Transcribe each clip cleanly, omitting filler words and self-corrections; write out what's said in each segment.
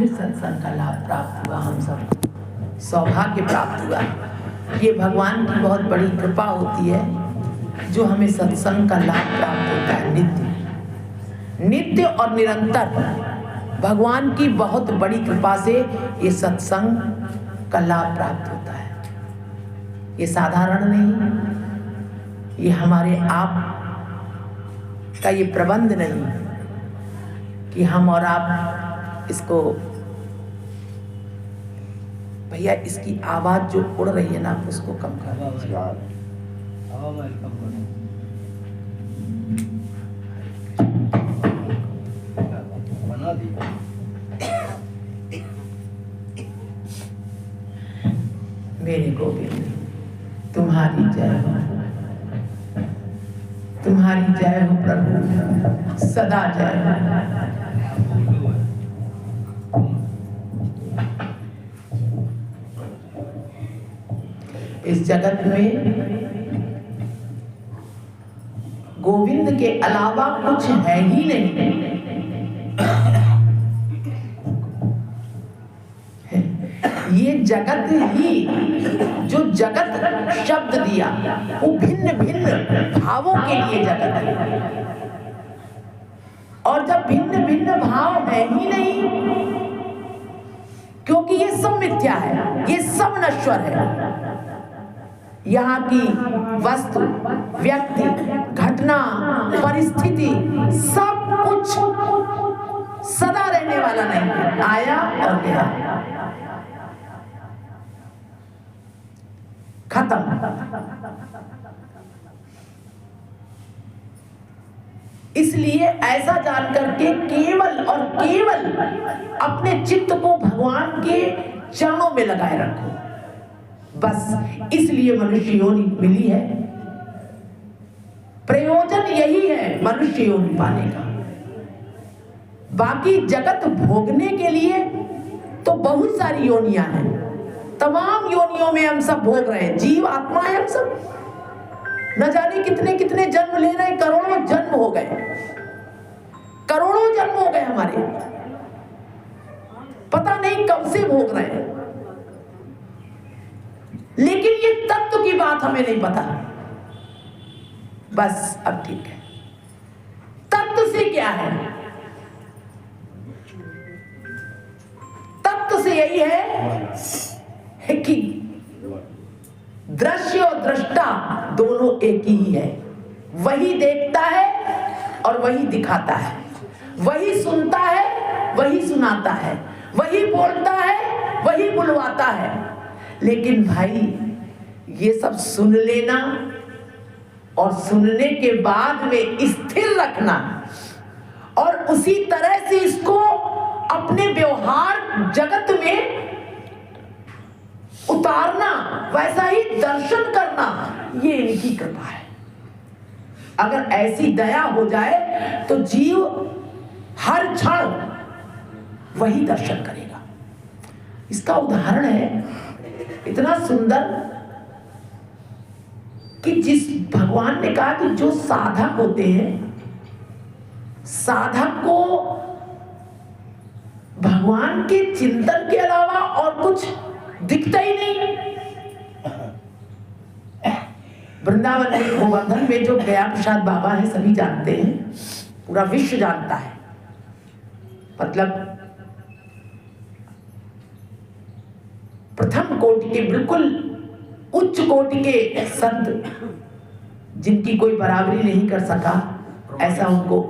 फिर सत्संग का लाभ प्राप्त हुआ, हम सब सौभाग्य प्राप्त हुआ। ये भगवान की बहुत बड़ी कृपा होती है जो हमें सत्संग का लाभ प्राप्त होता है। नित्य नित्य और निरंतर भगवान की बहुत बड़ी कृपा से ये सत्संग का लाभ प्राप्त होता है। ये साधारण नहीं, ये हमारे आप का ये प्रबंध नहीं कि हम और आप इसको, भैया इसकी आवाज जो उड़ रही है ना, आप उसको कम कर मेरे गोविंद तुम्हारी जय हो, तुम्हारी जय हो प्रभु, सदा जय हो। इस जगत में गोविंद के अलावा कुछ है ही नहीं। ये जगत ही, जो जगत शब्द दिया वो भिन्न भिन्न भावों के लिए जगत है। और जब भिन्न भिन्न भाव है ही नहीं, क्योंकि ये सब मिथ्या है, ये सब नश्वर है। यहाँ की वस्तु, व्यक्ति, घटना, परिस्थिति, सब कुछ सदा रहने वाला नहीं है, आया और गया, खत्म। इसलिए ऐसा जानकर के केवल और केवल अपने चित्त को भगवान के चरणों में लगाए रखो। बस इसलिए मनुष्य योनि मिली है। प्रयोजन यही है मनुष्य योनि पाने का। बाकी जगत भोगने के लिए तो बहुत सारी योनियां हैं, तमाम योनियों में हम सब भोग रहे हैं। जीव आत्मा है हम सब, न जाने कितने कितने जन्म ले रहे हैं, करोड़ों जन्म हो गए, करोड़ों जन्म हो गए हमारे, पता नहीं कब से भोग रहे हैं। लेकिन ये तत्व की बात हमें नहीं पता। बस अब ठीक है, तत्व से क्या है? तत्व से यही है कि दृश्य और दृष्टा दोनों एक ही है। वही देखता है और वही दिखाता है, वही सुनता है, वही सुनाता है, वही बोलता है, वही बुलवाता है। लेकिन भाई ये सब सुन लेना और सुनने के बाद में स्थिर रखना और उसी तरह से इसको अपने व्यवहार जगत में उतारना, वैसा ही दर्शन करना, ये इनकी कृपा है। अगर ऐसी दया हो जाए तो जीव हर क्षण वही दर्शन करेगा। इसका उदाहरण है इतना सुंदर कि जिस भगवान ने कहा कि जो साधक होते हैं, साधक को भगवान के चिंतन के अलावा और कुछ दिखता ही नहीं। वृंदावन में गोवर्धन में जो गया प्रसाद बाबा है, सभी जानते हैं, पूरा विश्व जानता है। मतलब प्रथम कोटि के, बिल्कुल उच्च कोटि के संत, जिनकी कोई बराबरी नहीं कर सका, ऐसा उनको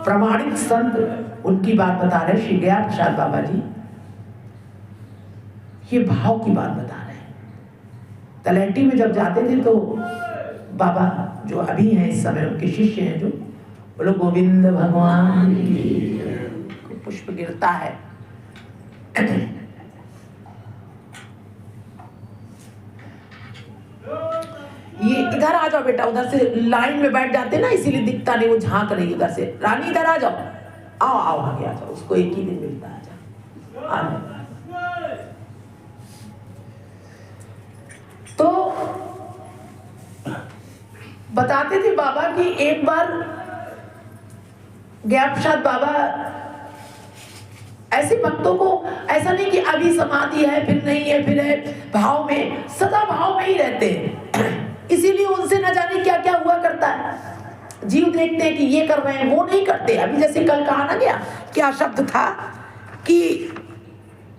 प्रमाणिक संत उनकी बात बता रहे श्री गया प्रसाद बाबा जी। ये भाव की बात बता रहे हैं। तलहटी में जब जाते थे तो बाबा जो अभी हैं इस समय, उनके शिष्य हैं, जो बोलो गोविंद भगवान की, पुष्प गिरता है। ये इधर आ जाओ बेटा, उधर से लाइन में बैठ जाते ना, इसीलिए दिखता नहीं, वो झांक रही उधर से। रानी इधर आ जाओ, आओ आओ आगे आ जाओ, उसको एक ही दिन मिलता है। आ जाओ। तो बताते थे बाबा कि एक बार गया प्रसाद बाबा ऐसे भक्तों को ऐसा नहीं कि अभी समाधि है फिर नहीं है फिर है, भाव में, सदा भाव में ही रहते हैं। इसीलिए उनसे न जाने क्या क्या हुआ करता है। जीव देखते हैं कि ये कर रहे हैं, वो नहीं करते। अभी जैसे कल कहा ना गया, क्या शब्द था कि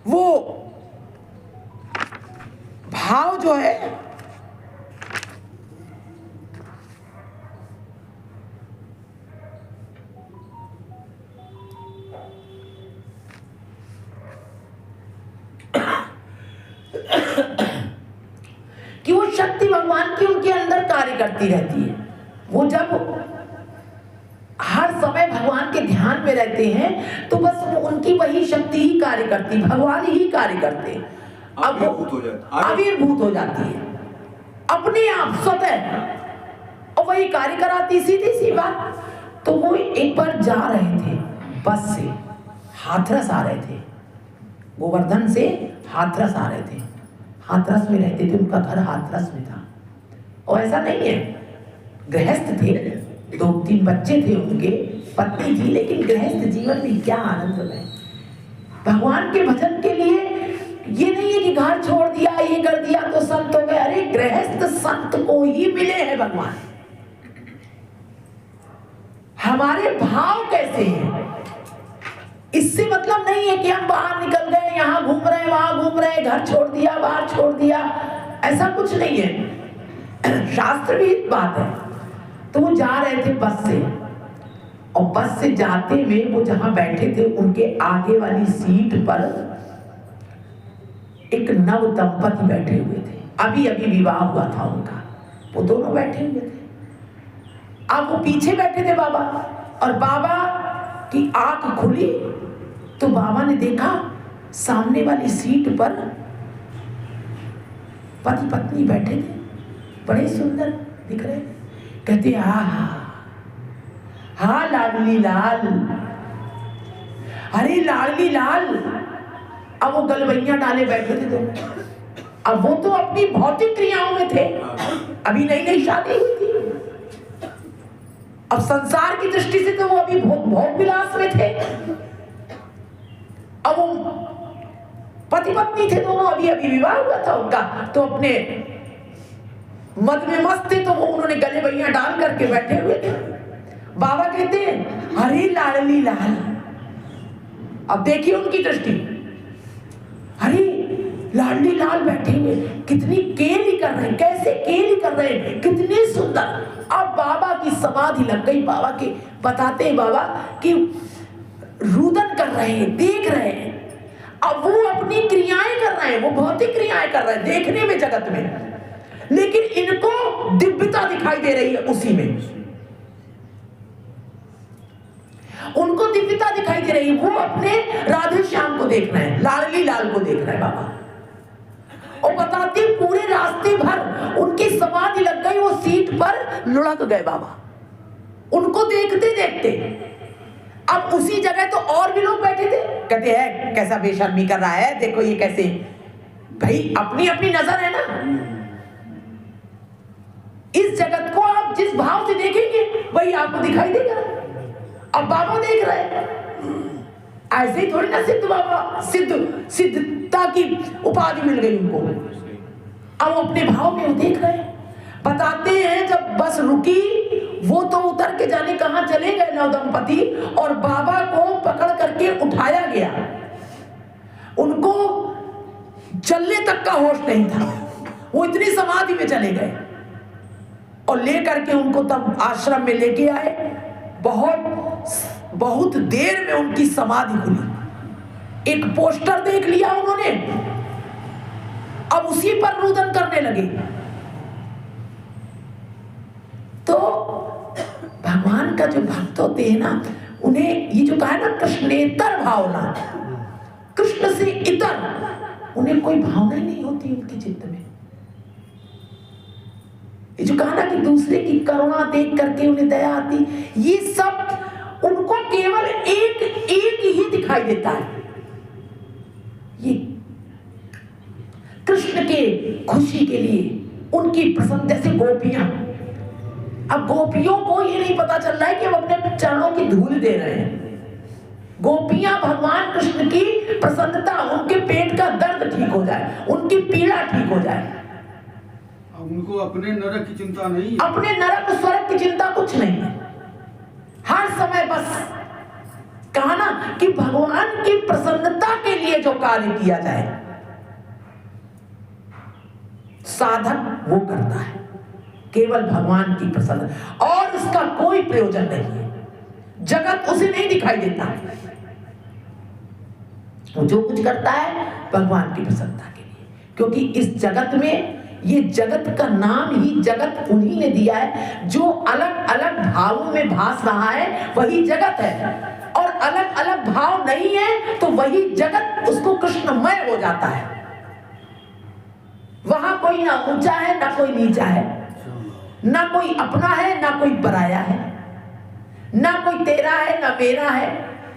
वो भाव जो है कि वो शक्ति भगवान की उनके अंदर कार्य करती रहती है। वो जब हर समय भगवान के ध्यान में रहते हैं तो बस उनकी वही शक्ति ही कार्य करती, भगवान ही कार्य करते। अब वो आविर्भूत हो जाती है अपने आप स्वतः, और वही कार्य कराती। सीधी सी बात। तो वो एक बार जा रहे थे बस से, हाथरस आ रहे थे, गोवर्धन से हाथरस आ रहे थे। हाथरस में रहते थे, उनका घर हाथरस में था। और ऐसा नहीं है, गृहस्थ थे, 2-3 बच्चे थे उनके, पत्नी थी, लेकिन गृहस्थ जीवन में क्या आनंद है। भगवान के भजन के लिए ये नहीं है कि घर छोड़ दिया, ये कर दिया तो संत हो गए। अरे गृहस्थ संत को ही मिले हैं भगवान। हमारे भाव कैसे हैं, इससे मतलब नहीं है कि हम बाहर निकल गए, यहाँ घूम रहे हैं, वहां घूम रहे हैं, घर छोड़ दिया, बाहर छोड़ दिया, ऐसा कुछ नहीं है। शास्त्र भी बात है। तो वो जा रहे थे बस से, और बस से जाते में वो जहां बैठे थे उनके आगे वाली सीट पर एक नव दंपति बैठे हुए थे। अभी अभी विवाह हुआ था उनका, वो दोनों बैठे हुए थे। अब वो पीछे बैठे थे बाबा, और बाबा की आंख खुली तो बाबा ने देखा सामने वाली सीट पर पति पत्नी बैठे थे, बड़े सुंदर दिख रहे थे। कहते हाँ लाडली लाल, अरे लाडली लाल। अब वो गलवैया डाले बैठे थे दोनों। अब वो तो अपनी भौतिक क्रियाओं में थे, अभी नई नई शादी हुई थी। अब संसार की दृष्टि से तो वो अभी भोग विलास में थे। अब वो पति पत्नी थे दोनों, अभी अभी विवाह हुआ था उनका, तो अपने मद में मस्त थे, तो वो उन्होंने गले भैया डाल करके बैठे हुए थे। बाबा कहते हैं हरे लाडली लाल। अब देखिए उनकी दृष्टि, अरे लाडली लाल बैठे हुए, कितनी केली कर रहे हैं, कैसे केली कर रहे हैं, कितने सुंदर। अब बाबा की समाधि लग गई। बाबा के बताते हैं बाबा कि रुदन कर रहे हैं, देख रहे हैं। अब वो अपनी क्रियाएं कर रहे हैं, वो भौतिक क्रियाएं कर रहे हैं देखने में जगत में, लेकिन इनको दिव्यता दिखाई दे रही है उसी में, उनको दिव्यता दिखाई दे रही है। वो अपने राधे श्याम को देख रहे हैं, लाडली लाल को देख रहे हैं बाबा। और बताते पूरे रास्ते भर उनकी समाधि लग गई, वो सीट पर लुढ़क गए बाबा उनको देखते देखते। अब उसी जगह तो और भी लोग बैठे थे, कहते हैं कैसा बेशर्मी कर रहा है, देखो ये कैसे। भाई अपनी अपनी नजर है ना, इस जगत को आप जिस भाव से देखेंगे वही आपको दिखाई देगा। अब बाबा देख रहे हैं, ऐसे ही थोड़ी ना सिद्ध बाबा, सिद्धता की उपाधि मिल गई उनको। अब वो अपने भाव में वो देख रहे हैं। बताते हैं जब बस रुकी, वो तो उतर के जाने कहां चले गए नव दंपति, और बाबा को पकड़ करके उठाया गया। उनको चलने तक का होश नहीं था, वो इतनी समाधि में चले गए। और लेकर के उनको तब आश्रम में लेके आए। बहुत देर में उनकी समाधि खुली। एक पोस्टर देख लिया उन्होंने, अब उसी पर रुदन करने लगे। तो भगवान का जो भक्त होते हैं ना, उन्हें ये जो कहा है ना कृष्णेतर भावना, कृष्ण से इतर उन्हें कोई भावना ही नहीं होती उनके चित्त में। ये जो कहा ना कि दूसरे की करुणा देख करके उन्हें दया आती, ये सब उनको केवल एक ही दिखाई देता है, ये कृष्ण के खुशी के लिए उनकी प्रसन्न। जैसे गोपियां, अब गोपियों को ये नहीं पता चल रहा है कि हम अपने चरणों की धूल दे रहे हैं, गोपियां भगवान कृष्ण की प्रसन्नता, उनके पेट का दर्द ठीक हो जाए, उनकी पीड़ा ठीक हो जाए। उनको अपने नरक की चिंता नहीं है, अपने नरक स्वर्ग की चिंता कुछ नहीं है। हर समय बस कहा ना कि भगवान की प्रसन्नता के लिए जो कार्य किया जाए, साधक वो करता है केवल भगवान की प्रसन्नता, और उसका कोई प्रयोजन नहीं है। जगत उसे नहीं दिखाई देता, वो जो कुछ करता है भगवान की प्रसन्नता के लिए, क्योंकि इस जगत में, ये जगत का नाम ही जगत उन्हीं ने दिया है। जो अलग अलग भावों में भास रहा है वही जगत है, और अलग अलग भाव नहीं है तो वही जगत उसको कृष्णमय हो जाता है। वहां कोई ना ऊंचा है ना कोई नीचा है, ना कोई अपना है ना कोई पराया है, ना कोई तेरा है ना मेरा है,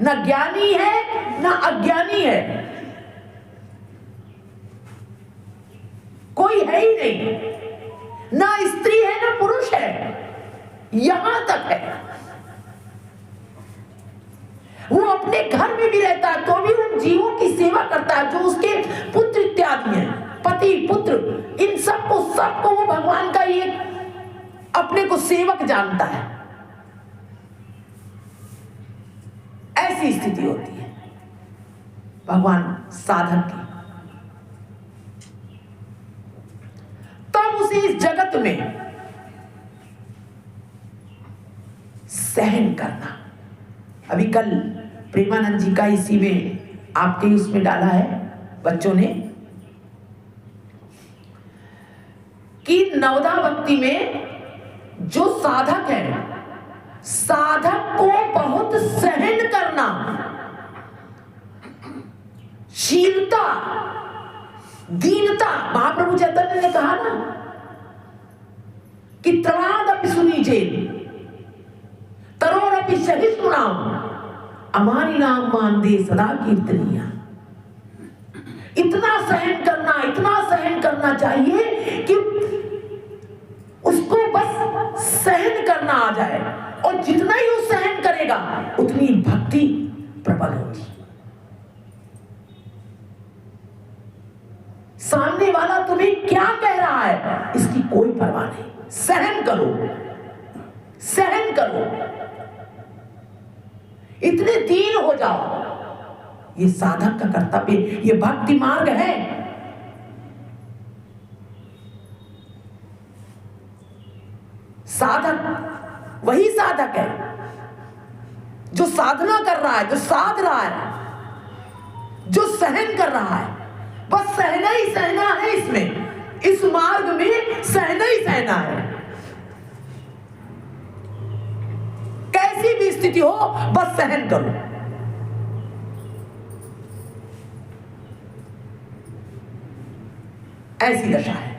ना ज्ञानी है ना अज्ञानी है, कोई है ही नहीं। ना स्त्री है ना पुरुष है, यहां तक है। वो अपने घर में भी रहता है तो भी उन जीवों की सेवा करता है जो उसके पुत्र इत्यादि हैं, पति पुत्र, इन सबको वो भगवान का ये अपने को सेवक जानता है। ऐसी स्थिति होती है भगवान साधक की। तब उसे इस जगत में सहन करना। अभी कल प्रेमानंद जी का इसी में आपके उसमें डाला है बच्चों ने कि नवदा भक्ति में जो साधक है, साधक को बहुत सहन करना, शीलता, दीनता। महाप्रभु चैतन्य ने कहा ना कि त्रवादपि सुनीचे तरोरपि सहिष्णुनाम अमानी नाम मान दे सदा कीर्तनिया। इतना सहन करना चाहिए कि उसको बस सहन करना आ जाए, और जितना ही वो सहन करेगा उतनी भक्ति प्रबल होगी। सामने वाला तुम्हें क्या कह रहा है इसकी कोई परवाह नहीं, सहन करो, सहन करो, इतने दीन हो जाओ। ये साधक का कर्तव्य, ये भक्ति मार्ग है। साधक वही साधक है जो साधना कर रहा है, जो साध रहा है, जो सहन कर रहा है। बस सहना ही सहना है, इसमें, इस मार्ग में सहना ही सहना है। कैसी भी स्थिति हो बस सहन करो। ऐसी दशा है।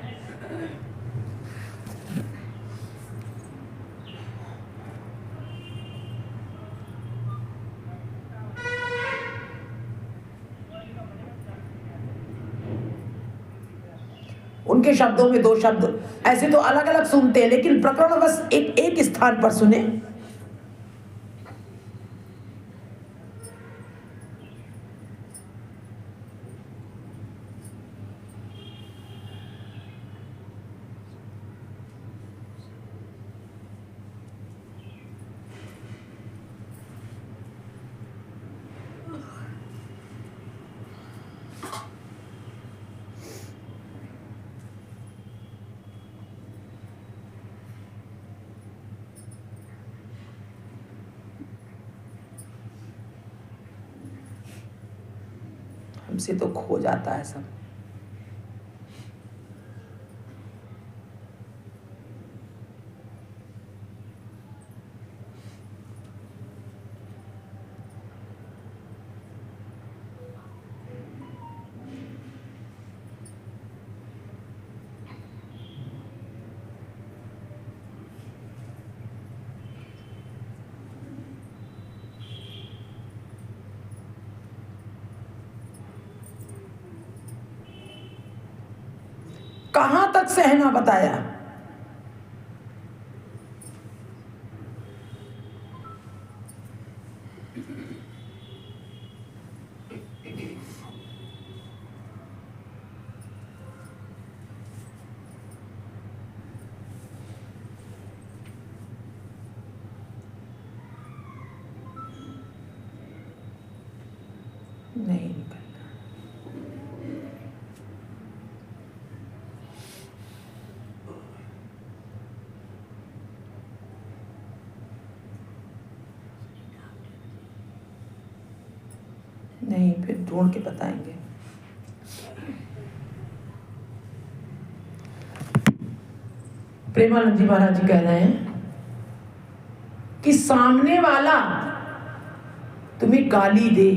उनके शब्दों में दो शब्द ऐसे तो अलग अलग सुनते हैं, लेकिन प्रकरण बस एक स्थान पर सुने। हमसे तो खो जाता है सब। कहां तक सहना बताया? नहीं निकलना। नहीं, फिर ढूंढ के बताएंगे। प्रेमानंद जी महाराज जी कह रहे हैं कि सामने वाला तुम्हें गाली दे,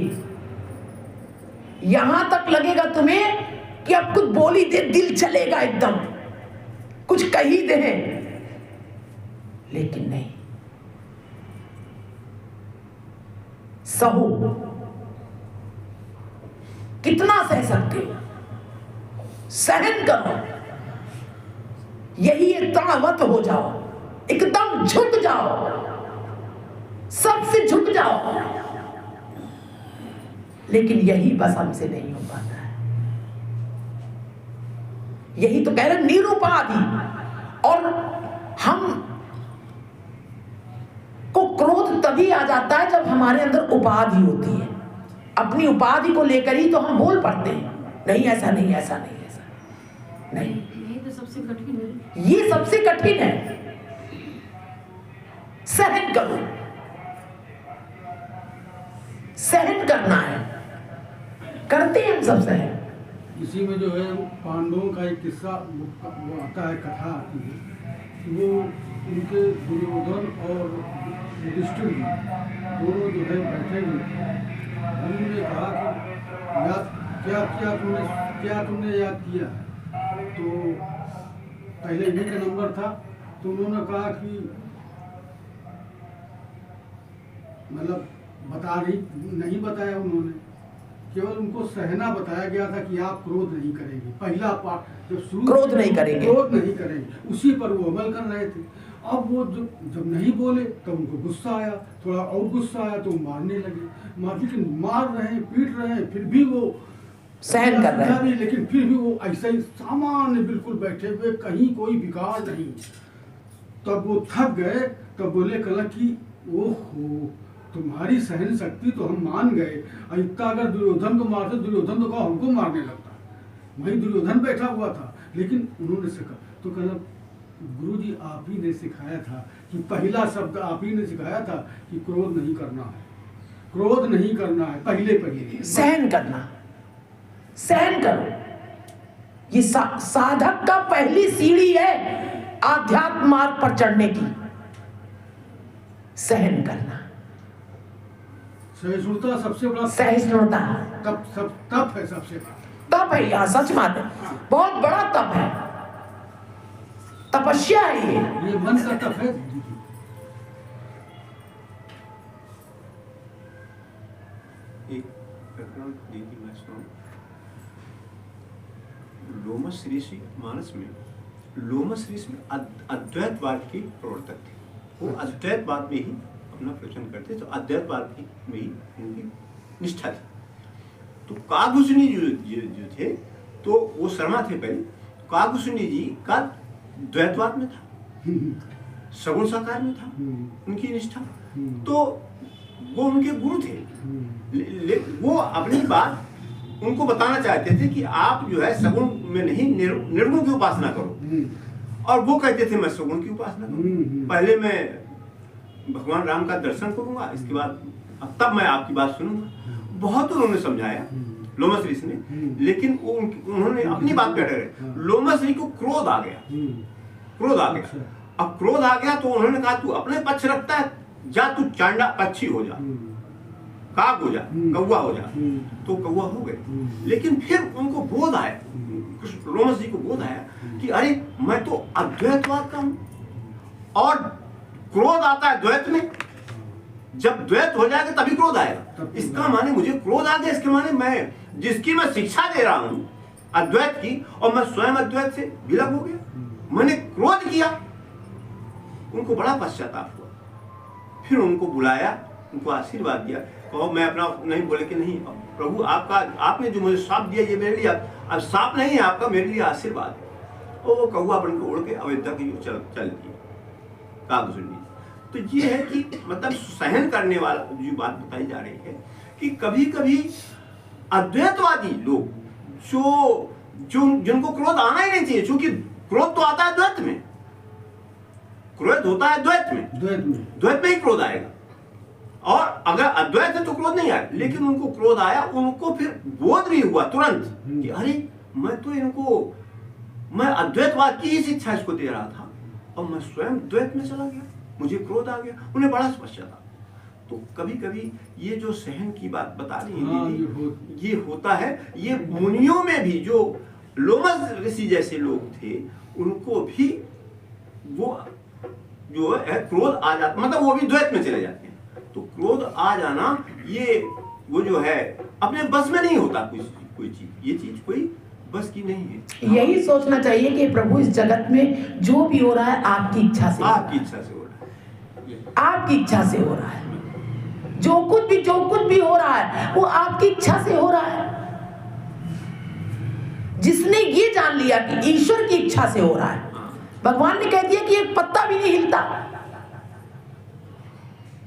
यहां तक लगेगा तुम्हें कि अब कुछ बोली दे, दिल चलेगा एकदम, कुछ कही दे, लेकिन नहीं, सहो। कितना सह सकते हो, सहन करो, यही तड़ावत हो जाओ, एकदम झुक जाओ, सबसे झुक जाओ, लेकिन यही बस हमसे नहीं हो पाता है। यही तो कह रहे निरुपाधि। और हम को क्रोध तभी आ जाता है जब हमारे अंदर उपाधि होती है। अपनी उपाधि को लेकर ही तो हम बोल पड़ते हैं, नहीं ऐसा नहीं, ऐसा नहीं, ऐसा नहीं। यही तो सबसे कठिन है। ये सबसे कठिन है। सहन करो, सहन करना है, करते हैं हम सब सहन। इसी में जो है पांडवों का एक किस्सा वो आता है, कथा आती है। वो उनके दुर्योधन और युधिष्ठिर दोनों जो है बैठे हुए, उन्होंने कहा कि याद क्या तुमने याद किया है? तो पहले इन्हीं का नंबर था, तो उन्होंने कहा कि मतलब नहीं बताया उन्होंने, केवल उनको सहना बताया गया था कि आप क्रोध नहीं करेंगे। पहला पाठ जब शुरू, क्रोध नहीं करेंगे, उसी पर वो अमल कर रहे थे। अब वो जब नहीं बोले तब उनको गुस्सा आया, थोड़ा और गुस्सा आया तो मारने लगे। लेकिन मार रहे हैं, पीट रहे हैं, फिर भी वो सहन कर रहे हैं, लेकिन फिर भी वो ऐसे ही सामान्य बिल्कुल बैठे हुए, कहीं कोई विकार नहीं। तब वो थक गए, तब बोले कल कि ओहो, तुम्हारी सहन शक्ति तो हम मान गए, इतना अगर दुर्योधन को मारते, दुर्योधन तो हमको मारने लगता। वही दुर्योधन बैठा हुआ था, लेकिन उन्होंने सिखा तो कहा गुरुजी आप ही ने सिखाया था कि पहला शब्द आप ही ने सिखाया था कि क्रोध नहीं करना है, क्रोध नहीं करना है, पहले सहन करना, सहन करो। ये साधक का पहली सीढ़ी है आध्यात्म मार्ग पर चढ़ने की, सहन करना। सहिष्णुता सबसे बड़ा, सहिष्णुता तप है, सबसे बड़ा तप है। यहाँ सच बात है, बहुत बड़ा तप है, तपस्या है ये मन का तप है। एक प्रकरण दीदी मैं सुनाऊं। लोमस ऋषि मानस में, लोमस ऋषि में अद्वैतवाद के प्रवर्तक थे। वो अद्वैतवाद में ही अपना प्रवचन करते, तो अद्वैतवाद में ही उनकी निष्ठा थी। तो काकभूषणी जो थे, तो वो शर्मा थे पहले। काकभूषणी जी का द्वैतवाद में था, सगुण साकार में था उनकी निष्ठा। तो वो उनके गुरु थे, वो अपनी बात उनको बताना चाहते थे कि आप जो है सगुण में नहीं, निर्गुण की उपासना करो। और वो कहते थे मैं सगुण की उपासना करूं, पहले मैं भगवान राम का दर्शन करूंगा, इसके बाद तब मैं आपकी बात सुनूंगा। बहुत उन्होंने समझाया लोमस ऋषि ने, लेकिन उन्होंने अपनी बात पे अड़े रहे। लोमस ऋषि को क्रोध आ गया, क्रोध आ गया। अब क्रोध आ गया तो उन्होंने कहा तू अपने पक्ष रखता है, जा तू चांडा पक्षी हो जा, काग हो जा, कौवा हो जा। तो कौवा हो गए। लेकिन फिर उनको बोध आया, लोमस जी को बोध आया कि अरे मैं तो अद्वैतवाद का हूं, और क्रोध आता है द्वैत में। जब द्वैत हो जाएगा तभी क्रोध आएगा। इसका माने मुझे क्रोध आ गया, इसके माने मैं जिसकी मैं शिक्षा दे रहा हूं अद्वैत की, और मैं स्वयं अद्वैत से विलग हो गया, मैंने क्रोध किया। उनको बड़ा पश्चाताप हुआ। फिर उनको बुलाया, उनको आशीर्वाद दिया। कहो मैं अपना नहीं बोले कि नहीं प्रभु आपका, आपने जो मुझे श्राप दिया ये मेरे लिए अब श्राप नहीं है आपका, मेरे लिए आशीर्वाद है। और वो कौवा बन के उड़ के अयोध्या की चल दिए काकभूषणी। तो ये है कि मतलब सहन करने वाला जो बात बताई जा रही है कि कभी कभी अद्वैतवादी लोग जिनको क्रोध आना ही नहीं चाहिए, क्योंकि क्रोध तो आता है द्वैत में, क्रोध होता है द्वैत में ही क्रोध आएगा। और अगर अद्वैत है तो क्रोध नहीं आया, लेकिन उनको क्रोध आया, उनको फिर बोध भी हुआ तुरंत कि अरे मैं अद्वैतवाद की ही शिक्षा इसको दे रहा था और मैं स्वयं द्वैत में चला गया, मुझे क्रोध आ गया। उन्हें बड़ा समस्या था। तो कभी कभी ये जो सहन की बात बता रही है दीदी, ये होता है। ये मुनियों में भी जो लोमस ऋषि जैसे लोग थे, उनको भी वो जो है क्रोध आ जाता, मतलब वो भी द्वैत में चले जाते हैं। तो क्रोध आ जाना ये वो जो है अपने बस में नहीं होता, कोई चीज, ये चीज कोई बस की नहीं है। यही सोचना चाहिए कि प्रभु इस जगत में जो भी हो रहा है आपकी इच्छा से, आपकी इच्छा से हो रहा है, आपकी इच्छा से हो रहा है। जो कुछ भी हो रहा है वो आपकी इच्छा से हो रहा है। जिसने ये जान लिया कि ईश्वर की इच्छा से हो रहा है, भगवान ने कह दिया कि एक पत्ता भी नहीं हिलता,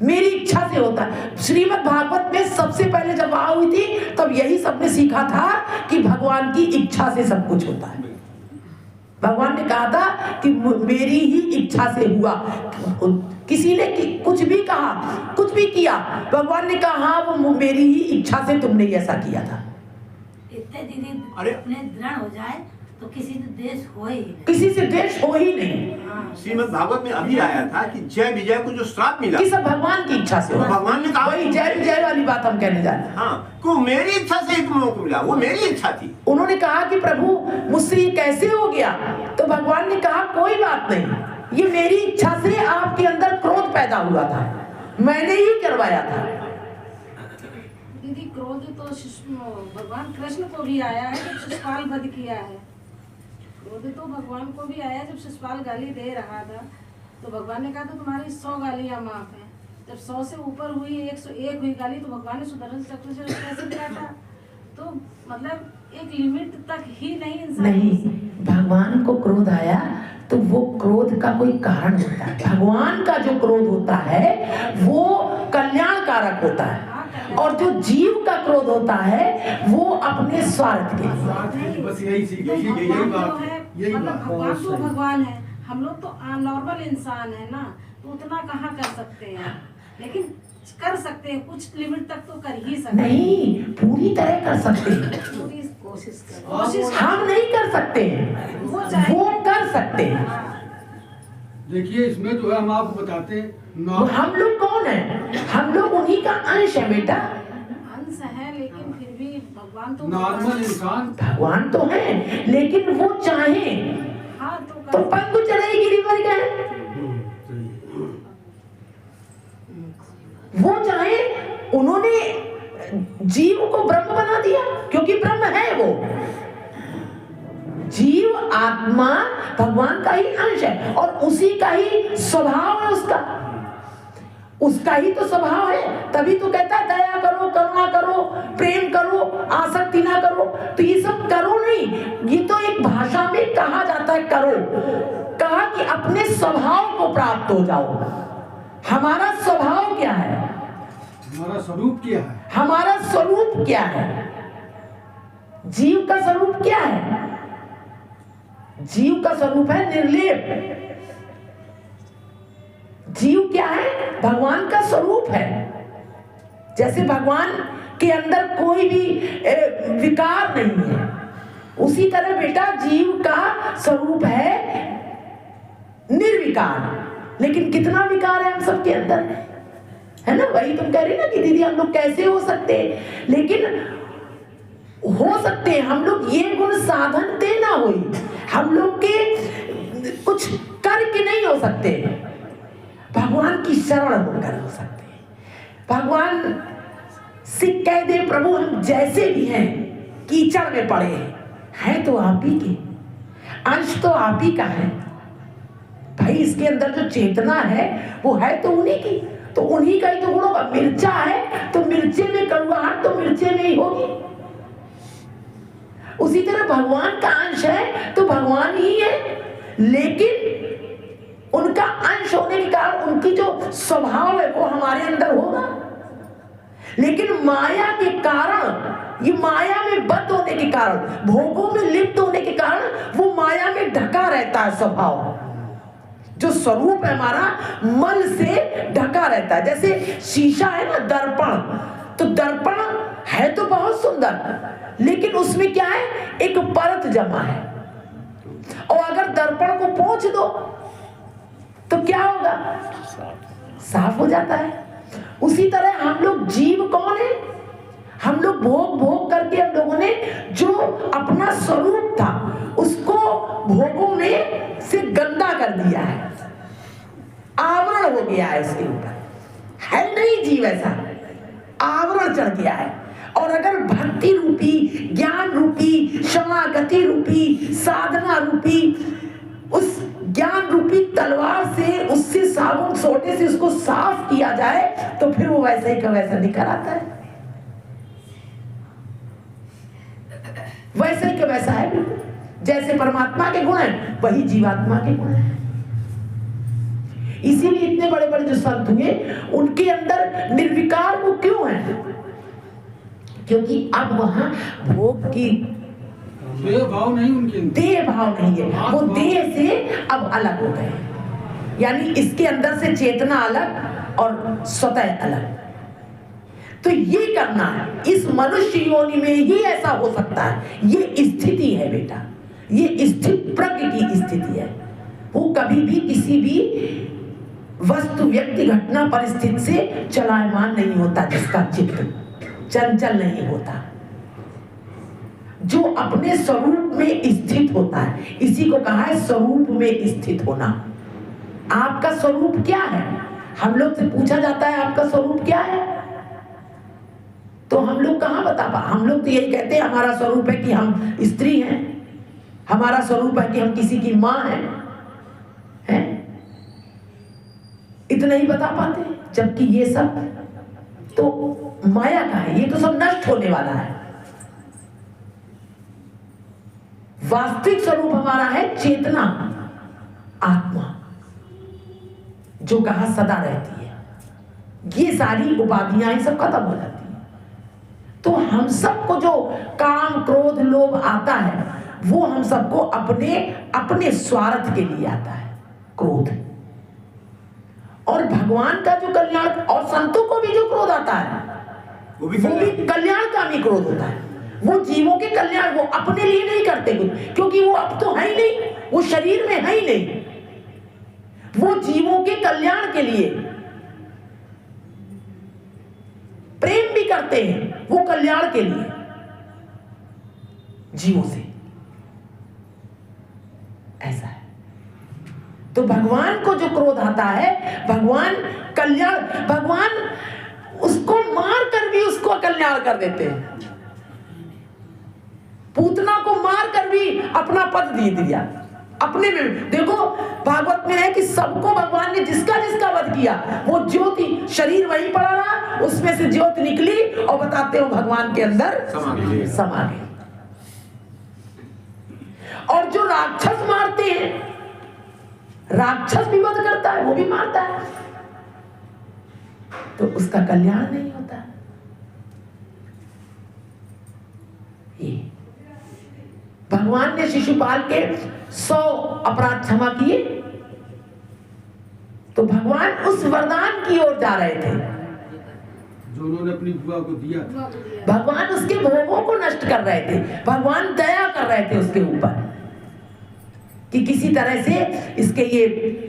मेरी इच्छा से होता है। श्रीमद् भागवत में सबसे पहले जब आ हुई थी तब यही सबने सीखा था कि भगवान की इच्छा से सब कुछ होता है। भगवान ने कहा था कि मेरी ही इच्छा से हुआ। किसी ने कुछ भी कहा, कुछ भी किया, भगवान ने कहा हाँ वो मेरी ही इच्छा से तुमने ऐसा किया था। इतने दीदी अपने दृढ़ हो जाए तो किसी से द्वेष हो ही नहीं, किसी से द्वेष हो ही नहीं। श्रीमद् भागवत में अभी आया था कि जय विजय को जो श्राप मिला कि सब भगवान की इच्छा से हो। भगवान ने कहा वही जय विजय वाली बात हम कहने जा रहे हैं। हाँ, को मेरी इच्छा से ही तुम लोगों को मिला, वो मेरी इच्छा थी। उन्होंने कहा कि प्रभु मुझसे ये कैसे हो गया, तो भगवान ने कहा कोई बात नहीं, ये मेरी इच्छा से आपके अंदर क्रोध पैदा हुआ था, मैंने ही करवाया था। दीदी क्रोध तो भगवान कृष्ण को भी आया है जब शिशुपाल वध किया है। क्रोध तो भगवान को भी आया जब शिशुपाल गाली दे रहा था, तो भगवान ने कहा था तुम्हारी 100 गालियां माफ है। जब 100 से ऊपर हुई, 101 हुई गाली, तो भगवान ने सुदर्शन चक्र से कैसे काटा। तो मतलब एक लिमिट तक ही नहीं इंसान नहीं, भगवान को क्रोध आया तो वो क्रोध का कोई कारण होता है। भगवान का जो क्रोध होता है वो कल्याणकारक होता है, और जो जीव का क्रोध होता है वो अपने स्वार्थ के लिए। बस यही बात है, यही बात। भगवान तो भगवान है, हम लोग तो नॉर्मल इंसान है ना, तो उतना कहाँ कर सकते हैं, लेकिन कर सकते हैं, कुछ लिमिट तक तो कर ही सकते हैं। नहीं, पूरी तरह कर सकते हैं, पूरी कोशिश हम नहीं कर सकते, वो कर सकते हैं। देखिए इसमें जो है हम आपको बताते हैं, हम लोग कौन है, हम लोग उन्हीं का अंश है बेटा, अंश है, लेकिन फिर भी भगवान तो नॉर्मल इंसान, भगवान तो है, लेकिन वो चाहे हाँ तो पंख चले गिरिवर गए, वो चाहे, उन्होंने जीव को ब्रह्म बना दिया, क्योंकि ब्रह्म है वो। जीव आत्मा भगवान का ही अंश है और उसी का ही स्वभाव है, उसका ही तो स्वभाव है। तभी तो कहता है दया करो, करुणा करो, प्रेम करो, आसक्ति ना करो। तो ये सब करो नहीं, ये तो एक भाषा में कहा जाता है करो। कहा कि अपने स्वभाव को प्राप्त हो जाओ। हमारा स्वभाव क्या है, हमारा स्वरूप क्या है, हमारा स्वरूप क्या है, जीव का स्वरूप क्या है? जीव का स्वरूप है निर्लेप। जीव क्या है? भगवान का स्वरूप है। जैसे भगवान के अंदर कोई भी विकार नहीं है, उसी तरह बेटा जीव का स्वरूप है निर्विकार। लेकिन कितना विकार है हम सबके अंदर, है ना? वही तुम कह रही ना कि दीदी हम लोग कैसे हो सकते हैं, लेकिन हो सकते हैं। हम लोग ये गुण साधन ते ना हुई, हम लोग के कुछ करके नहीं हो सकते, भगवान की शरण होकर हो सकते हैं। भगवान से कह दे प्रभु हम जैसे भी हैं, कीचड़ में पड़े हैं तो आप ही के, अंश तो आप ही का है भाई। इसके अंदर जो चेतना है वो है तो उन्हीं की, तो उन्हीं का ही तो गुण होगा। मिर्चा है तो मिर्चे में कड़वाहट तो मिर्चे में ही होगी। उसी तरह भगवान का अंश है तो भगवान ही है, लेकिन उनका अंश होने के कारण उनकी जो स्वभाव है वो हमारे अंदर होगा। लेकिन माया के कारण, ये माया में बद्ध होने के कारण, भोगों में लिप्त होने के कारण वो माया में ढका रहता है स्वभाव। जो स्वरूप है हमारा मल से ढका रहता है। जैसे शीशा है ना, दर्पण, तो दर्पण है तो बहुत सुंदर, लेकिन उसमें क्या है, एक परत जमा है। और अगर दर्पण को पोंछ दो तो क्या होगा, साफ हो जाता है। उसी तरह हम लोग जीव कौन है, हम लोग भोग भोग करके हम लोगों ने जो अपना स्वरूप था उसको भोगों में से गंदा कर दिया है, आवरण हो गया है, इसके ऊपर है नहीं जीव, ऐसा आवरण चढ़ गया है। और अगर भक्ति रूपी, ज्ञान रूपी, शमागति रूपी, साधना रूपी, उस ज्ञान रूपी तलवार से, उससे साबुन सोटे से उसको साफ किया जाए तो फिर वो वैसा ही का वैसा निकल आता है, वैसे ही का वैसा है बिल्कुल। जैसे परमात्मा के गुण हैं वही जीवात्मा के गुण हैं। इसीलिए इतने बड़े बड़े जो संत हुए उनके अंदर निर्विकार वो क्यों है, क्योंकि अब वहां भोग की देह भाव नहीं, उनके देह भाव नहीं है, वो देह से अब अलग हो गए। यानी इसके अंदर से चेतना अलग और स्वतः अलग। तो ये करना है, इस मनुष्य योनि में ही ऐसा हो सकता है। ये स्थिति है बेटा, ये स्थित प्रज्ञ की स्थिति है। वो कभी भी किसी भी वस्तु, व्यक्ति, घटना, परिस्थिति से चलायमान नहीं होता, जिसका चित्त चंचल नहीं होता, जो अपने स्वरूप में स्थित होता है। इसी को कहा है स्वरूप में स्थित होना। आपका स्वरूप क्या है, हम लोग से पूछा जाता है आपका स्वरूप क्या है, तो हम लोग कहां बता पा, हम लोग तो यही कहते हैं हमारा स्वरूप है कि हम स्त्री हैं, हमारा स्वरूप है कि हम किसी की मां हैं, इतना ही बता पाते हैं। जबकि ये सब तो माया का है, ये तो सब नष्ट होने वाला है। वास्तविक स्वरूप हमारा है चेतना, आत्मा, जो कहा सदा रहती है। ये सारी उपाधियां सब खत्म हो जाती है। तो हम सबको जो काम, क्रोध, लोभ आता है वो हम सबको अपने अपने स्वार्थ के लिए आता है, क्रोध। और भगवान का जो कल्याण, और संतों को भी जो क्रोध आता है वो भी कल्याणकामी क्रोध होता है। वो जीवों के कल्याण, वो अपने लिए नहीं करते कुछ, क्योंकि वो अब तो है ही नहीं, वो शरीर में है ही नहीं। वो जीवों के कल्याण के लिए प्रेम भी करते हैं, वो कल्याण के लिए जीवों से, ऐसा है। तो भगवान को जो क्रोध आता है, भगवान कल्याण, भगवान उसको मार कर भी उसको कल्याण कर देते हैं। पूतना को मार कर भी अपना पद दे दिया अपने में। देखो भागवत में है कि सबको भगवान ने जिसका जिसका वध किया, वो ज्योति, शरीर वहीं पड़ा रहा, उसमें से ज्योति निकली और बताते हो भगवान के अंदर समा गई। और जो राक्षस मारते हैं, राक्षस भी वध करता है, वो भी मारता है, तो उसका कल्याण नहीं होता। ये भगवान ने शिशुपाल के 100 अपराध क्षमा किए, तो भगवान उस वरदान की ओर जा रहे थे जो उन्होंने अपनी बुआ को दिया था। भगवान उसके भोगों को नष्ट कर रहे थे, भगवान दया कर रहे थे उसके ऊपर कि किसी तरह से इसके ये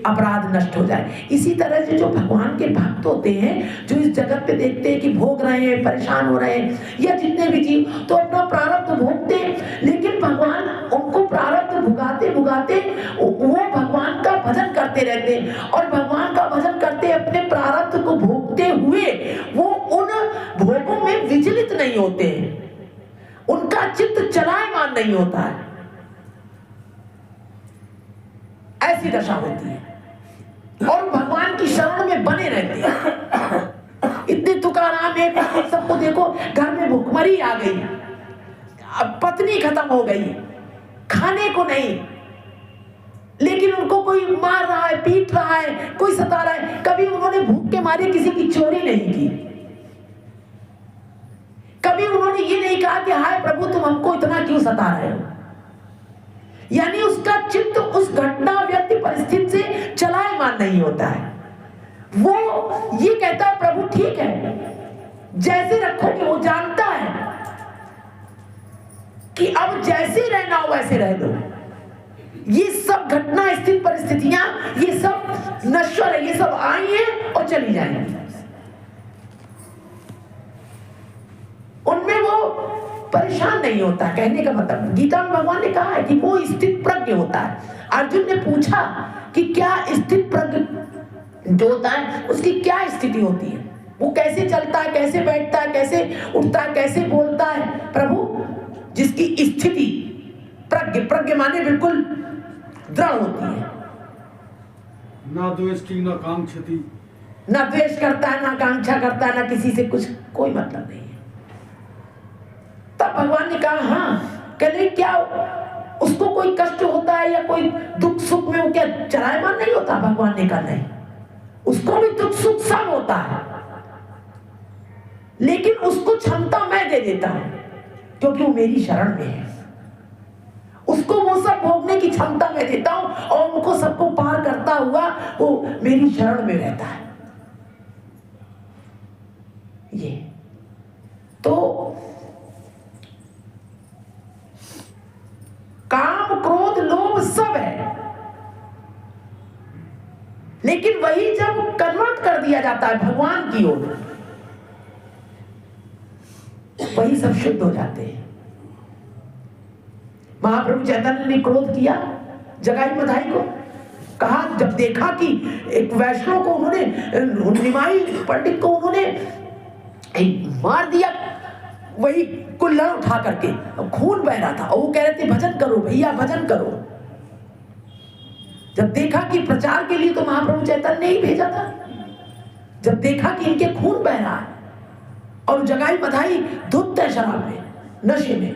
अपराध नष्ट हो जाए। इसी तरह से जो भगवान के भक्त होते हैं, जो इस जगत पे देखते हैं कि भोग रहे हैं, परेशान हो रहे हैं, या जितने भी जीव तो अपना प्रारब्ध भोगते हैं, लेकिन भगवान उनको प्रारब्ध भुगाते भुगाते वो भगवान का भजन करते रहते हैं, और भगवान का भजन करते अपने प्रारब्ध को भोगते हुए वो उन भोगों में विचलित नहीं होते हैं, उनका चित्त चलायमान नहीं होता है। ऐसी दशा होती है और भगवान की शरण में बने रहते हैं। इतने तुकाराम है, सबको देखो घर में भूखमरी आ गई, अब पत्नी खत्म हो गई, खाने को नहीं, लेकिन उनको कोई मार रहा है, पीट रहा है, कोई सता रहा है, कभी उन्होंने भूख के मारे किसी की चोरी नहीं की, सता रहे हो। यानी उसका चित्त उस घटना, व्यक्ति, परिस्थिति से चलायमान नहीं होता है। वो ये कहता है प्रभु ठीक है, जैसे रखोगे। वो जानता है कि अब जैसे रहना हो वैसे रह लो। ये सब घटना, स्थिति, परिस्थितियां, ये सब नश्वर है, ये सब आई हैं और चली जाएंगी। उनमें वो परेशान नहीं होता। कहने का मतलब, गीता में भगवान ने कहा है कि वो स्थित प्रज्ञ होता है। अर्जुन ने पूछा कि क्या स्थित प्रज्ञ जो होता है उसकी क्या स्थिति होती है, वो कैसे चलता है, कैसे बैठता है, कैसे उठता है, कैसे बोलता है। प्रभु जिसकी स्थिति प्रज्ञ, प्रज्ञ माने बिल्कुल दृढ़ होती है, ना द्वेष्टि ना कांक्षति, ना द्वेष करता है, ना कांक्षा करता है, ना किसी से कुछ कोई मतलब नहीं है। तब भगवान ने कहा हाँ, कहले क्या उसको कोई कष्ट होता है या कोई दुख सुख में वो क्या चलायमान नहीं होता? भगवान ने कहा नहीं, उसको भी दुख सुख सब होता है, लेकिन उसको क्षमता मैं दे देता हूं क्योंकि वो मेरी शरण में है। उसको वो सब भोगने की क्षमता मैं देता हूं और उनको सबको पार करता हुआ वो मेरी शरण में रहता है। ये तो काम, क्रोध, लोभ सब है, लेकिन वही जब कन्वर्ट कर दिया जाता है भगवान की ओर, वही सब शुद्ध हो जाते हैं। महाप्रभु चैतन्य ने क्रोध किया जगाई मधाई को, कहा जब देखा कि एक वैष्णव को उन्होंने, निमाई पंडित को उन्होंने मार दिया, वही कुल्हड़ उठा करके, खून बह रहा था और वो कह रहे थे भजन करो भैया, भजन करो। जब देखा कि प्रचार के लिए तो महाप्रभु चैतन्य ने ही भेजा था, जब देखा कि इनके खून बह रहा है और जगाई मधाई धुत है शराब में, नशे में,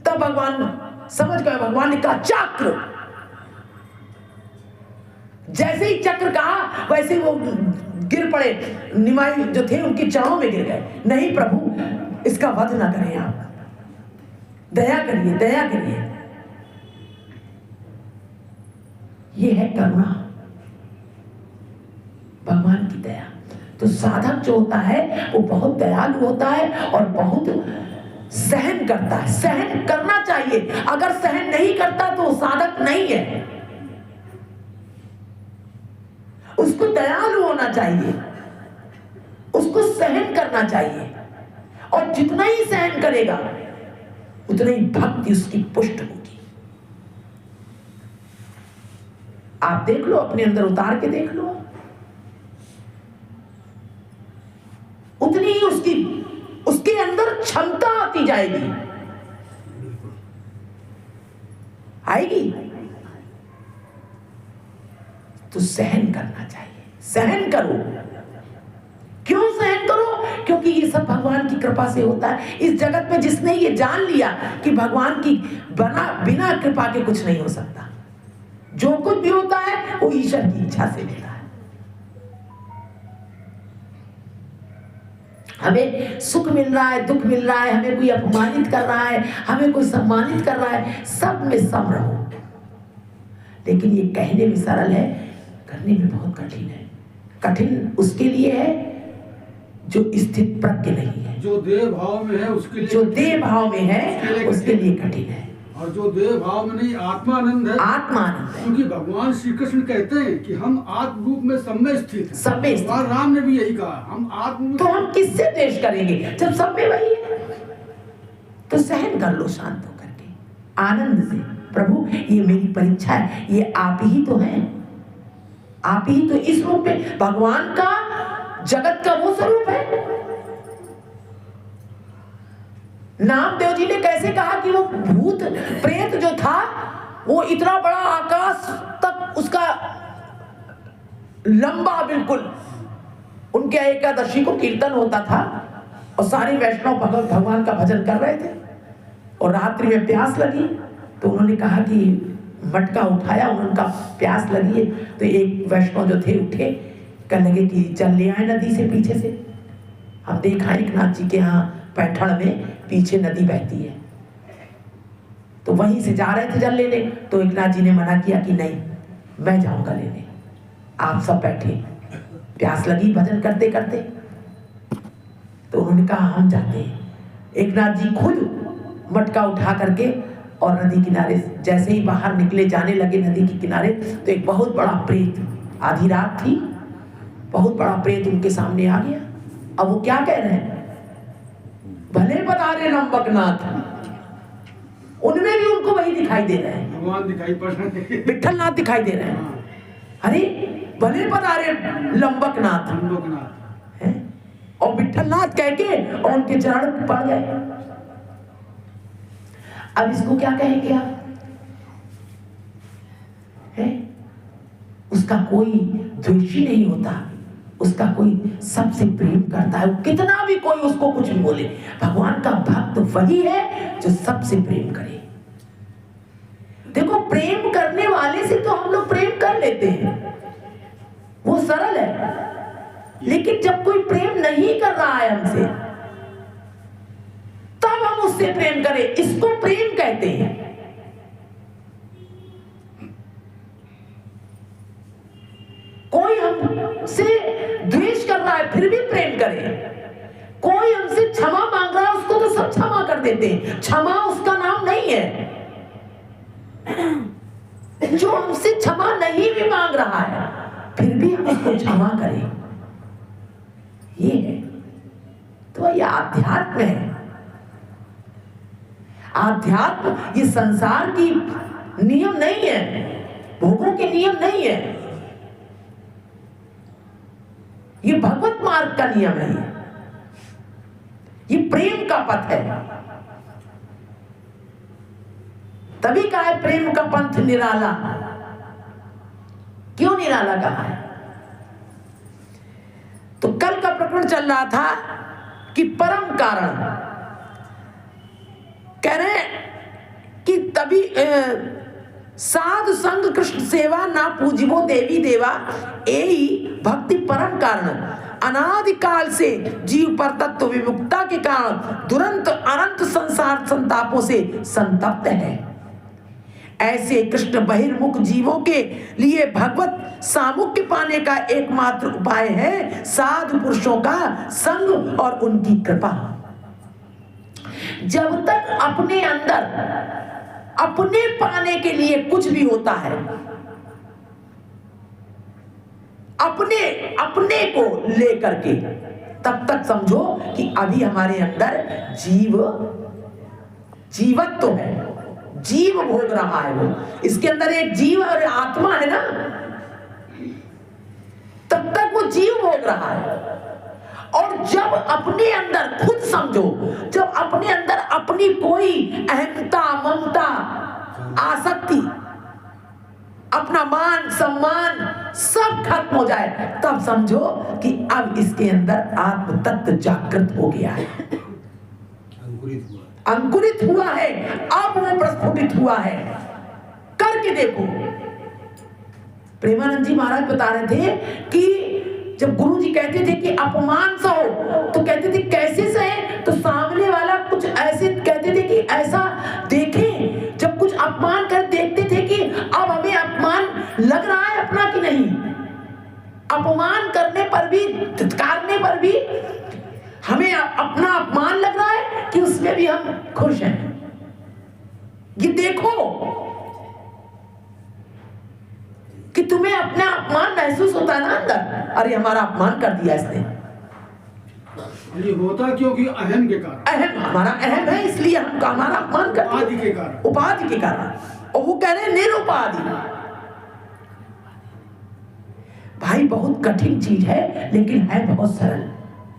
तब भगवान समझ गए। भगवान ने कहा चक्र, जैसे ही चक्र कहा वैसे वो गिर पड़े, निमाई जो थे उनके चरणों में गिर गए। नहीं प्रभु, इसका वध ना करें आप, दया करिए, दया करिए। ये है करुणा, भगवान की दया। तो साधक जो होता है वो बहुत दयालु होता है और बहुत सहन करता है। सहन करना चाहिए, अगर सहन नहीं करता तो साधक नहीं है। उसको दयालु होना चाहिए, उसको सहन करना चाहिए, और जितना ही सहन करेगा उतना ही भक्ति उसकी पुष्ट होगी। आप देख लो, अपने अंदर उतार के देख लो, उतनी ही उसके अंदर क्षमता आती जाएगी, आएगी। तो सहन करना चाहिए, सहन करो। क्यों सहन करो? क्योंकि ये सब भगवान की कृपा से होता है। इस जगत में जिसने ये जान लिया कि भगवान की बिना कृपा के कुछ नहीं हो सकता, जो कुछ भी होता है वो ईश्वर की इच्छा से होता है। हमें सुख मिल रहा है, दुख मिल रहा है, हमें कोई अपमानित कर रहा है, हमें कोई सम्मानित कर रहा है, सब में सम रहो। लेकिन ये कहने में सरल है, करने में बहुत कठिन है। कठिन उसके लिए है जो स्थित प्रज्ञ नहीं है, जो देह भाव में है उसके लिए, जो देह भाव में है उसके लिए कठिन है, और जो देह भाव में नहीं आत्मानंद है, आत्मानंद है। क्योंकि भगवान श्री कृष्ण कहते हैं कि हम आत्म रूप में सब में स्थित हैं। सब में स्थित। भगवान राम ने भी यही कहा, हम आत्म। तो हम किससे द्वेष करेंगे जब सब में वही है? तो सहन कर लो शांत होकर के, आनंद से। प्रभु ये मेरी परीक्षा है, ये आप ही तो हैं, आप ही तो इस रूप में, भगवान का जगत का वो स्वरूप है। नामदेव जी ने कैसे कहा कि वो भूत प्रेत जो था वो इतना बड़ा आकाश तक उसका लंबा, बिल्कुल उनके एकादशी को कीर्तन होता था और सारे वैष्णव भगवान का भजन कर रहे थे, और रात्रि में प्यास लगी तो उन्होंने कहा कि मटका उठाया, उनका प्यास लगी है, तो एक वैष्णव जो थे उठे, कहने लगे कि चल ले आए नदी से पीछे से। हम देखा एक नाथ जी के यहाँ पैठण में पीछे नदी बहती है, तो वहीं से जा रहे थे जल लेने, तो एकनाथ जी ने मना किया कि नहीं, मैं जाऊंगा लेने, आप सब बैठे। प्यास लगी भजन करते करते, तो उन्होंने कहा हम जाते हैं। एकनाथ जी खुद मटका उठा करके और नदी किनारे जैसे ही बाहर निकले, जाने लगे नदी के किनारे, तो एक बहुत बड़ा प्रेत, आधी रात थी, बहुत बड़ा प्रेत उनके सामने आ गया। अब वो क्या कह रहे हैं, भले पधारे लंबकनाथ, उनमें भी उनको वही दिखाई दे रहे हैं, भगवान दिखाई पड़ रहे हैं, विठल नाथ दिखाई दे रहे हैं। अरे भले पधारे लंबकनाथ है, और विठल नाथ कह के और उनके चरण पड़ गए। अब इसको क्या कहेंगे आप, है? उसका कोई द्वेषी नहीं होता, उसका कोई सबसे प्रेम करता है, कितना भी कोई उसको कुछ भी बोले। भगवान का भक्त वही है जो सबसे प्रेम करे। देखो, प्रेम करने वाले से तो हम लोग प्रेम कर लेते हैं, वो सरल है। लेकिन जब कोई प्रेम नहीं कर रहा है हमसे, तब हम उससे प्रेम करें, इसको प्रेम कहते हैं। कोई हमसे द्वेष कर रहा है फिर भी प्रेम करें, कोई हमसे क्षमा मांग रहा है उसको तो सब क्षमा कर देते हैं, क्षमा उसका नाम नहीं है। जो हमसे क्षमा नहीं भी मांग रहा है फिर भी हम उसको क्षमा करें, ये है। तो ये आध्यात्म है। आध्यात्म ये संसार की नियम नहीं है, भोगों के नियम नहीं है, ये भगवत मार्ग का नियम है, ये प्रेम का पथ है। तभी कहा है प्रेम का पंथ निराला। क्यों निराला कहा है? तो कल का प्रकरण चल रहा था कि परम कारण कह रहे कि तभी साधु संग कृष्ण सेवा ना पूजिबो देवी देवा, यही भक्ति परम कारण। अनादिकाल से जीव पर तत्व विमुक्ता के कारण दुरंत अनंत संसार संतापों से संतप्त है। ऐसे कृष्ण बहिर्मुख जीवों के लिए भगवत सामुख्य पाने का एकमात्र उपाय है साधु पुरुषों का संग और उनकी कृपा। जब तक अपने अंदर अपने पाने के लिए कुछ भी होता है, अपने को लेकर के, तब तक समझो कि अभी हमारे अंदर जीवत्व तो है, जीव भोग रहा है वो। इसके अंदर एक जीव और आत्मा है ना, तब तक वो जीव भोग रहा है। और जब अपने अंदर खुद समझो, जब अपने अंदर अपनी कोई अहंता, ममता, आसक्ति, अपना मान सम्मान सब खत्म हो जाए, तब समझो कि अब इसके अंदर आत्म तत्व जागृत हो गया है, अंकुरित हुआ है, अब वो प्रस्फुटित हुआ है। करके देखो। प्रेमानंद जी महाराज बता रहे थे कि जब गुरु जी कहते थे कि अपमान सहो, तो कहते थे कैसे सहे? तो सामने वाला कुछ ऐसे कहते थे कि ऐसा देखें, जब कुछ अपमान कर देखते थे कि अब हमें अपमान लग रहा है अपना कि नहीं। अपमान करने पर भी, धिक्कारने पर भी हमें अपना अपमान लग रहा है कि उसमें भी हम खुश हैं। ये देखो कि तुम्हें अपना अपमान महसूस होता है ना अंदर, अरे हमारा अपमान कर दिया इसने। ये होता क्योंकि अहम के कारण, अहम, हमारा अहम है इसलिए हम हमारा अपमान कर दिया, उपाधि के कारण, उपाधि के कारण। और वो कह रहे हैं निरुपाधि। भाई बहुत कठिन चीज है लेकिन है बहुत सरल।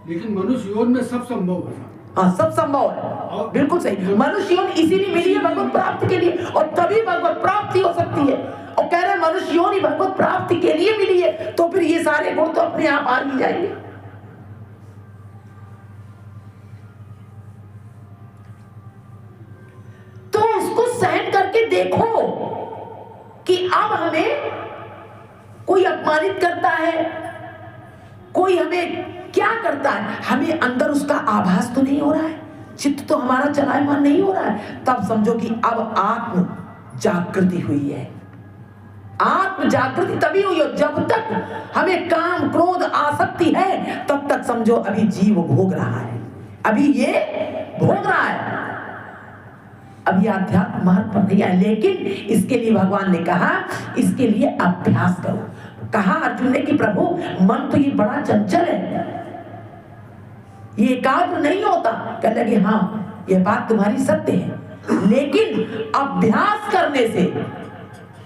लेकिन मनुष्य योनि में सब संभव है। हाँ, सब संभव है, बिल्कुल सही। मनुष्य योनि इसीलिए मिली है भगवत प्राप्ति के लिए, और तभी भगवत प्राप्ति हो सकती है। और कह रहे हैं मनुष्य योनि भगवत प्राप्ति के लिए मिली है, तो फिर ये सारे गुण तो अपने आप आ ही जाएंगे। तो उसको सहन करके देखो कि अब हमें कोई अपमानित करता है, कोई हमें क्या करता है, हमें अंदर उसका आभास तो नहीं हो रहा है। चित्त तो हमारा चलायमान नहीं हो रहा है, तब समझो कि अब आत्म जागृति हुई है। आत्म जागृति तभी हुई हो जब तक हमें काम क्रोध आसक्ति है, तब तक समझो अभी जीव भोग रहा है, अभी ये भोग रहा है, अभी आध्यात्म मार्ग पर नहीं आया। लेकिन इसके लिए भगवान ने कहा इसके लिए अभ्यास करो। कहा अर्जुन ने कि प्रभु मन तो ये बड़ा चंचल है, ये एकाग्र नहीं होता। कह लगे हाँ ये बात तुम्हारी सत्य है, लेकिन अभ्यास करने से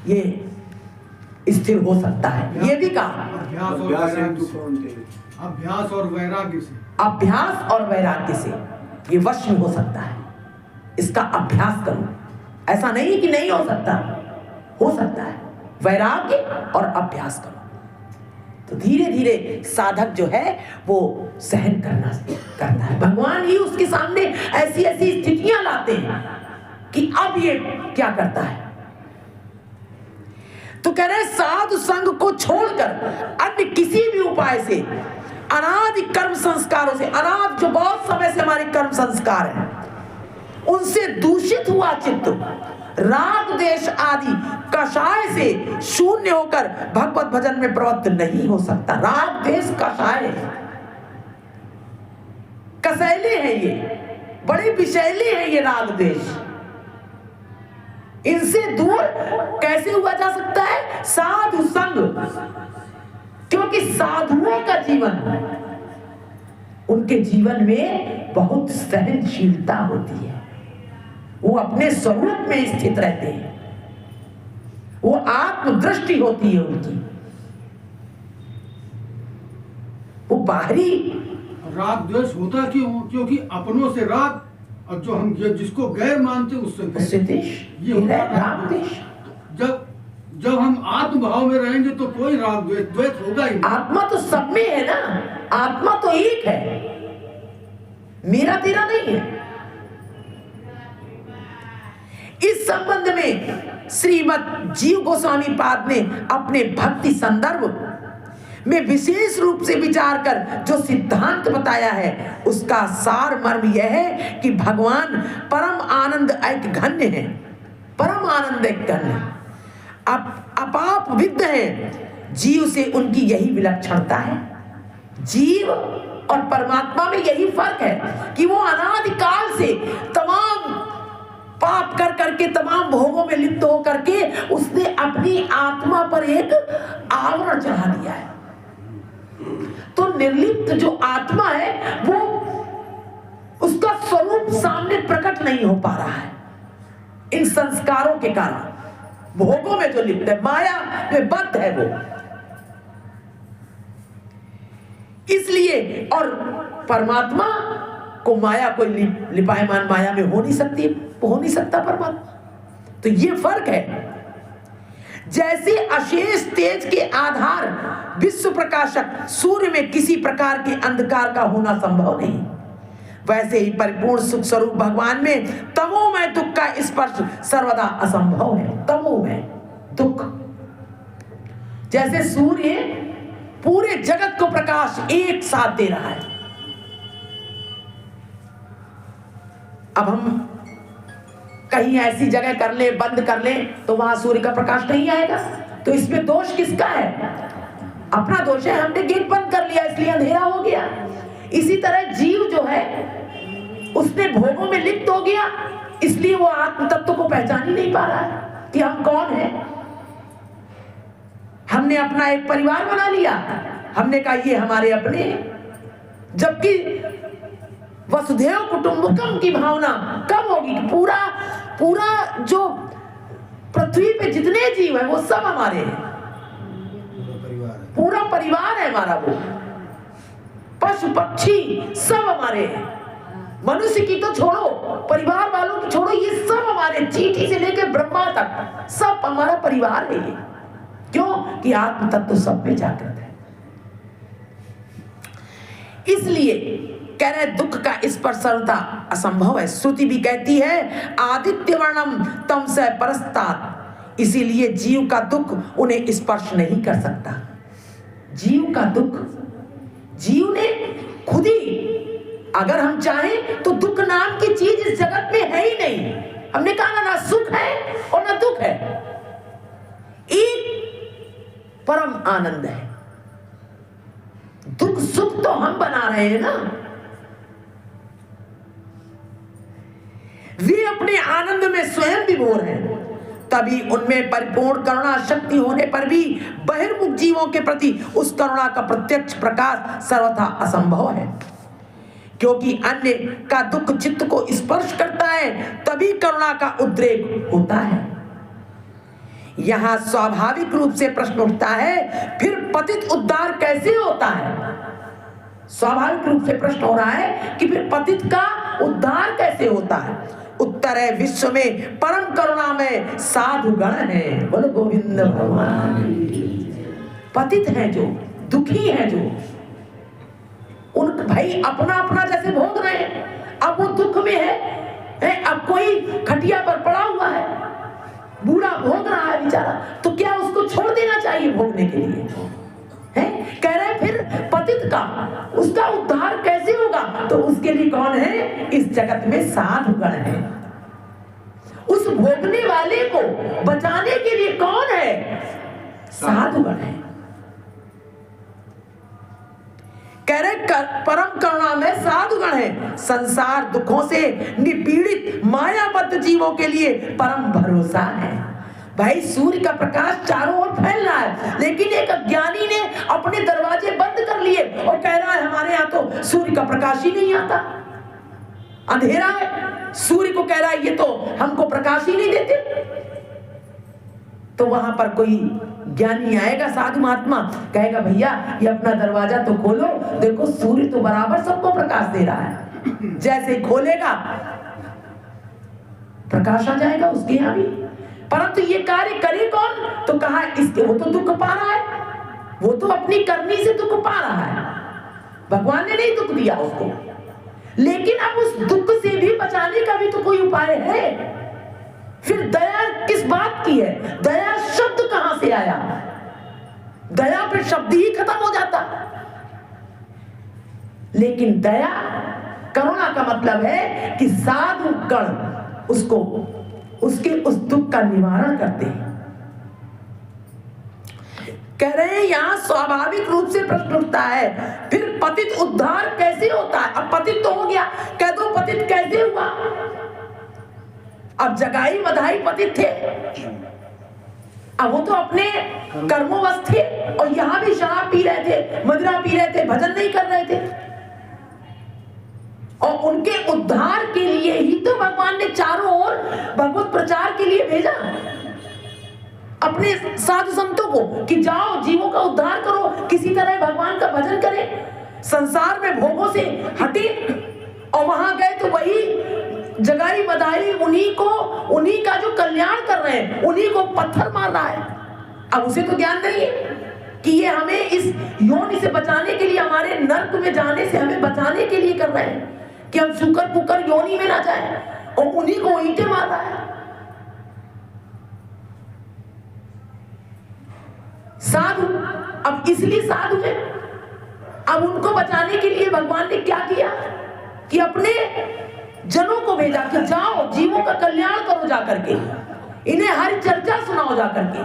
ये स्थिर हो सकता है। ये भी कहा अभ्यास और वैराग्य से, अभ्यास और वैराग्य से ये वश में हो सकता है। इसका अभ्यास करो, ऐसा नहीं कि नहीं हो सकता, हो सकता है। वैराग्य और अभ्यास करो तो धीरे धीरे साधक जो है वो सहन करता है। भगवान ही उसके सामने ऐसी ऐसी स्थितियां लाते हैं कि अब ये क्या करता है। तो कह रहे साधु संग को छोड़कर अन्य किसी भी उपाय से अनादि कर्म संस्कारों से, अनादि जो बहुत समय से हमारे कर्म संस्कार हैं उनसे दूषित हुआ चित्त राग देश आदि कषाय से शून्य होकर भगवत भजन में प्रवृत्त नहीं हो सकता। राग देश कषाय कसैले हैं, ये बड़े विषैले हैं ये राग देश। इनसे दूर कैसे हुआ जा सकता है? साधु संग, क्योंकि साधुओं का जीवन, उनके जीवन में बहुत सहनशीलता होती है, वो अपने स्वरूप में स्थित रहते हैं, वो आत्मदृष्टि होती है उनकी, वो बाहरी राग द्वेष होता क्यों? क्योंकि अपनों से राग और जो हम जिसको गैर मानते उससे देश, ये राग देश। जब हम आत्म भाव में रहेंगे तो कोई राग द्वेष होगा ही। आत्मा तो सब में है ना, आत्मा तो एक है, मेरा तेरा नहीं है। इस संबंध में श्रीमद् जीव गोस्वामी पाद ने अपने भक्ति संदर्भ में विशेष रूप से विचार कर जो सिद्धांत बताया है उसका सार मर्म यह है कि भगवान परम आनंद एक घन्य है, परम आनंद एक घन्य, अपाप विद्ध है। जीव से उनकी यही विलक्षणता है। जीव और परमात्मा में यही फर्क है कि वो अनादिकाल से तमाम पाप कर करके, तमाम भोगों में लिप्त हो करके उसने अपनी आत्मा पर एक आवरण चढ़ा दिया है। तो निर्लिप्त जो आत्मा है वो उसका स्वरूप सामने प्रकट नहीं हो पा रहा है इन संस्कारों के कारण। भोगों में जो लिप्त है, माया में बद्ध है वो, इसलिए। और परमात्मा को माया कोई लिपायमान माया में हो नहीं सकती, हो नहीं सकता परमात्मा। तो ये फर्क है। जैसे अशेष तेज के आधार विश्व प्रकाशक सूर्य में किसी प्रकार के अंधकार का होना संभव नहीं, वैसे ही परिपूर्ण सुख स्वरूप भगवान में तमोमय दुख का स्पर्श सर्वदा असंभव है। तमोमय दुख, जैसे सूर्य पूरे जगत को प्रकाश एक साथ दे रहा है। अब हम कहीं ऐसी जगह कर ले, बंद कर ले तो वहां सूर्य का प्रकाश नहीं आएगा, तो इसमें दोष किसका है? अपना दोष है, हमने गेट बंद कर लिया इसलिए अंधेरा हो गया। इसी तरह जीव जो है उसने भोगों में लिप्त हो गया, इसलिए वो आत्म तत्व को पहचान ही नहीं पा रहा है कि हम कौन हैं। हमने अपना एक परिवार बना लिया, हमने कहा ये हमारे अपने, जबकि वसुधैव कुटुंबकम की भावना कब होगी? पूरा पूरा जो पृथ्वी पे जितने जीव हैं वो सब हमारे हैं, पूरा परिवार है हमारा, वो पशु पक्षी सब हमारे हैं। मनुष्य की तो छोड़ो, परिवार वालों की छोड़ो, ये सब हमारे, चींटी से लेकर ब्रह्मा तक सब हमारा परिवार है ये। क्यों? कि आत्म तत्व सब में जागृत है। इसलिए कह रहे दुख का स्पर्श सर्वथा असंभव है। श्रुति भी कहती है आदित्य वर्णम तम से परस्तात, इसीलिए जीव का दुख उन्हें स्पर्श नहीं कर सकता। जीव का दुख जीव ने खुद ही अगर हम चाहें तो दुख नाम की चीज इस जगत में है ही नहीं। हमने कहा ना सुख है और ना दुख है, एक परम आनंद है। दुख सुख तो हम बना रहे हैं ना। वे अपने आनंद में स्वयं विभोर हैं, तभी उनमें परिपूर्ण करुणा शक्ति होने पर भी बहिर्मुख जीवों के प्रति उस करुणा का प्रत्यक्ष प्रकाश सर्वथा असंभव है। क्योंकि अन्य का दुख चित्त को स्पर्श करता है, तभी करुणा का उद्रेक होता है। यहां स्वाभाविक रूप से प्रश्न उठता है, फिर पतित उद्धार कैसे होता है? स्वाभाविक रूप से प्रश्न हो रहा है कि फिर पतित का उद्धार कैसे होता है? उत्तर है, विश्व में परम करुणा में साधु गण है। बोलो गोविंद भगवान। पतित है जो, दुखी है जो, उन भाई अपना अपना जैसे भोग रहे हैं। अब वो दुख में है, अब कोई खटिया पर पड़ा हुआ है, बूढ़ा भोग रहा है बेचारा, तो क्या उसको छोड़ देना चाहिए भोगने के लिए? है कह रहे फिर पतित का उसका उद्धार कैसे होगा? तो उसके लिए कौन है? इस जगत में साधुगण है। उस भोगने वाले को बचाने के लिए कौन है? साधुगण है। कह रहे परम करुणा में साधुगण है। संसार दुखों से निपीड़ित मायाबद्ध जीवों के लिए परम भरोसा है। भाई सूर्य का प्रकाश चारों ओर फैल रहा है, लेकिन एक अज्ञानी ने अपने दरवाजे बंद कर लिए और कह रहा है हमारे यहाँ तो सूर्य का प्रकाश ही नहीं आता, अंधेरा है। सूर्य को कह रहा है ये तो हमको प्रकाश ही नहीं देते। तो वहां पर कोई ज्ञानी आएगा, साधु महात्मा, कहेगा भैया ये अपना दरवाजा तो खोलो, देखो सूर्य तो बराबर सबको प्रकाश दे रहा है। जैसे ही खोलेगा प्रकाश आ जाएगा उसके यहाँ भी। परंतु ये कार्य करे कौन? तो कहा इसके, वो तो दुख पा रहा है, वो तो अपनी करनी से दुख पा रहा है, भगवान ने नहीं दुख दिया उसको। लेकिन अब उस दुख से भी बचाने का भी तो कोई उपाय है। फिर दया किस बात की है? दया शब्द कहां से आया? दया फिर शब्द ही खत्म हो जाता। लेकिन दया करुणा का मतलब है कि साधु गण उसको उसके उस दुख का निवारण करते हैं। कह रहे हैं यहां स्वाभाविक रूप से प्रश्न उठता है, फिर पतित उद्धार कैसे होता है? अब पतित तो हो गया, कह दो पतित कैसे हुआ? अब जगाई बधाई पतित थे, अब वो तो अपने कर्मोवश थे और यहां भी शराब पी रहे थे, मदिरा पी रहे थे, भजन नहीं कर रहे थे। और उनके उद्धार के लिए ही तो भगवान ने चारों ओर भगवत प्रचार के लिए भेजा अपने साधु संतों को कि जाओ जीवों का उद्धार करो, किसी तरह भगवान का भजन करें, संसार में भोगों से हटे। और वहां गए तो वही जगाई बधाई उन्हीं का जो कल्याण कर रहे हैं, उन्हीं को पत्थर मार रहा है। अब उसे तो ज्ञान नहीं है कि ये हमें इस योनि से बचाने के लिए, हमारे नर्क में जाने से हमें बचाने के लिए कर रहे हैं कि हम शुकर पुकर योनि में ना जाए, और उन्हीं को ईंटें मार रहा है। साधु अब इसलिए साधु है, अब उनको बचाने के लिए भगवान ने क्या किया कि अपने जनों को भेजा कि जाओ जीवों का कल्याण करो, जाकर के इन्हें हर चर्चा सुनाओ जाकर के,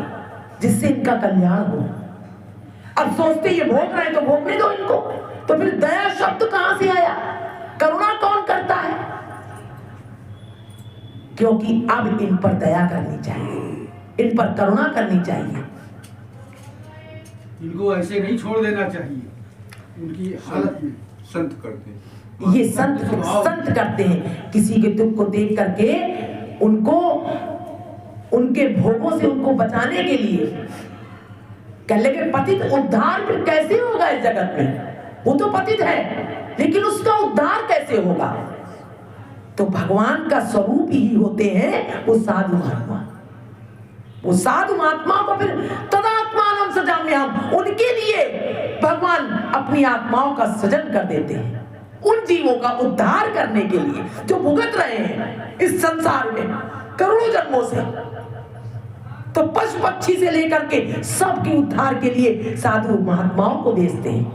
जिससे इनका कल्याण हो। अब सोचते ये भोग रहे तो भोगने दो इनको। तो फिर दया शब्द कहां से आया? करुणा कौन करता है? क्योंकि अब इन पर दया करनी चाहिए, इन पर करुणा करनी चाहिए। इनको ऐसे नहीं छोड़ देना चाहिए उनकी हालत में। संत करते हैं ये संत करते हैं, किसी के दुख को देख करके उनको उनके भोगों से उनको बचाने के लिए कह लगे। पतित उद्धार फिर कैसे होगा इस जगत में? वो तो पतित है, लेकिन उसका उद्धार कैसे होगा? तो भगवान का स्वरूप ही होते हैं वो साधु महात्मा। वो साधु महात्मा को फिर तदात्मानं सजाम्यहम्, उनके लिए भगवान अपनी आत्माओं का सृजन कर देते हैं, उन जीवों का उद्धार करने के लिए जो भुगत रहे हैं इस संसार में करोड़ों जन्मों से। तो पशु पक्षी से लेकर के सबके उद्धार के लिए साधु महात्माओं को भेजते हैं।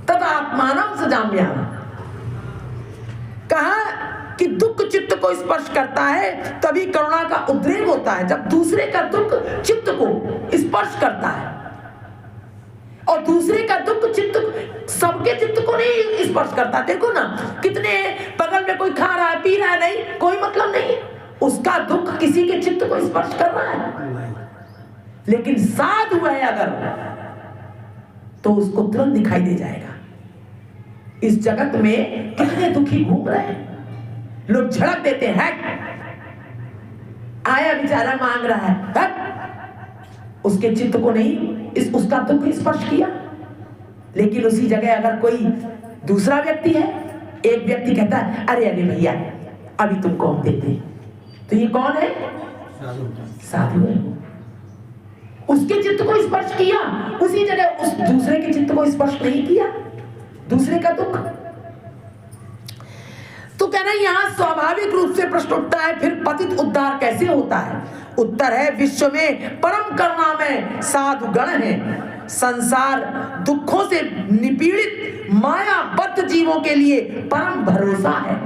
तदात्मानं सजाम्यहम्। कहा कि दुख चित्त को स्पर्श करता है तभी करुणा का उद्रेक होता है, जब दूसरे का दुख चित्त को स्पर्श करता है। और दूसरे का दुख चित्त, सबके चित्त को नहीं स्पर्श करता। देखो ना, कितने बगल में कोई खा रहा है पी रहा है, नहीं कोई मतलब नहीं, उसका दुख किसी के चित्त को स्पर्श कर रहा है। लेकिन साधु है अगर, तो उसको तुरंत दिखाई दे जाएगा। इस जगत में कितने दुखी घूम रहे हैं, लोग झड़क देते हैं, आया बेचारा मांग रहा है, उसके चित्त को नहीं उसका दुख स्पर्श किया। लेकिन उसी जगह अगर कोई दूसरा व्यक्ति है, एक व्यक्ति कहता है अरे अरे भैया अभी तुमको हम देते हैं, तो ये कौन है? साधु है। उसके चित्त को स्पर्श किया, उसी जगह उस दूसरे के चित्त को स्पर्श नहीं किया, दूसरे का दुख। तो कहना यहाँ स्वाभाविक रूप से प्रश्न उठता है, फिर पतित उद्धार कैसे होता है? उत्तर है, विश्व में परम करुणा में साधु गण है। संसार दुखों से निपीड़ित मायाबद्ध जीवों के लिए परम भरोसा है।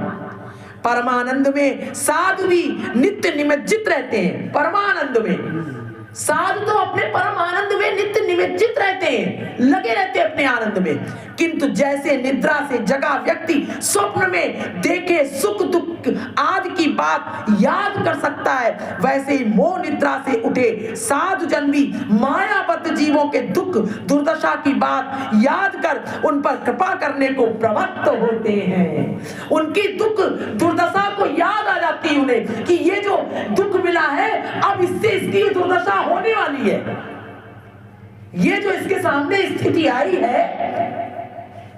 परमानंद में साधु भी नित्य निमज्जित रहते हैं। परमानंद में साधु तो अपने परम आनंद में नित्य निमज्जित रहते हैं, लगे रहते हैं अपने आनंद में। किंतु जैसे निद्रा से जगा व्यक्ति स्वप्न में देखे सुख दुख आदि की बात याद कर सकता है, वैसे ही मोह निद्रा से उठे साधु जन भी मायाबद्ध जीवों के दुख दुर्दशा की बात याद कर उन पर कृपा करने को प्रवृत्त होते हैं। उनकी दुख दुर्दशा को याद आ जाती है उन्हें कि ये जो दुख मिला है अब इससे इसकी दुर्दशा होने वाली है। ये जो इसके सामने स्थिति आई है,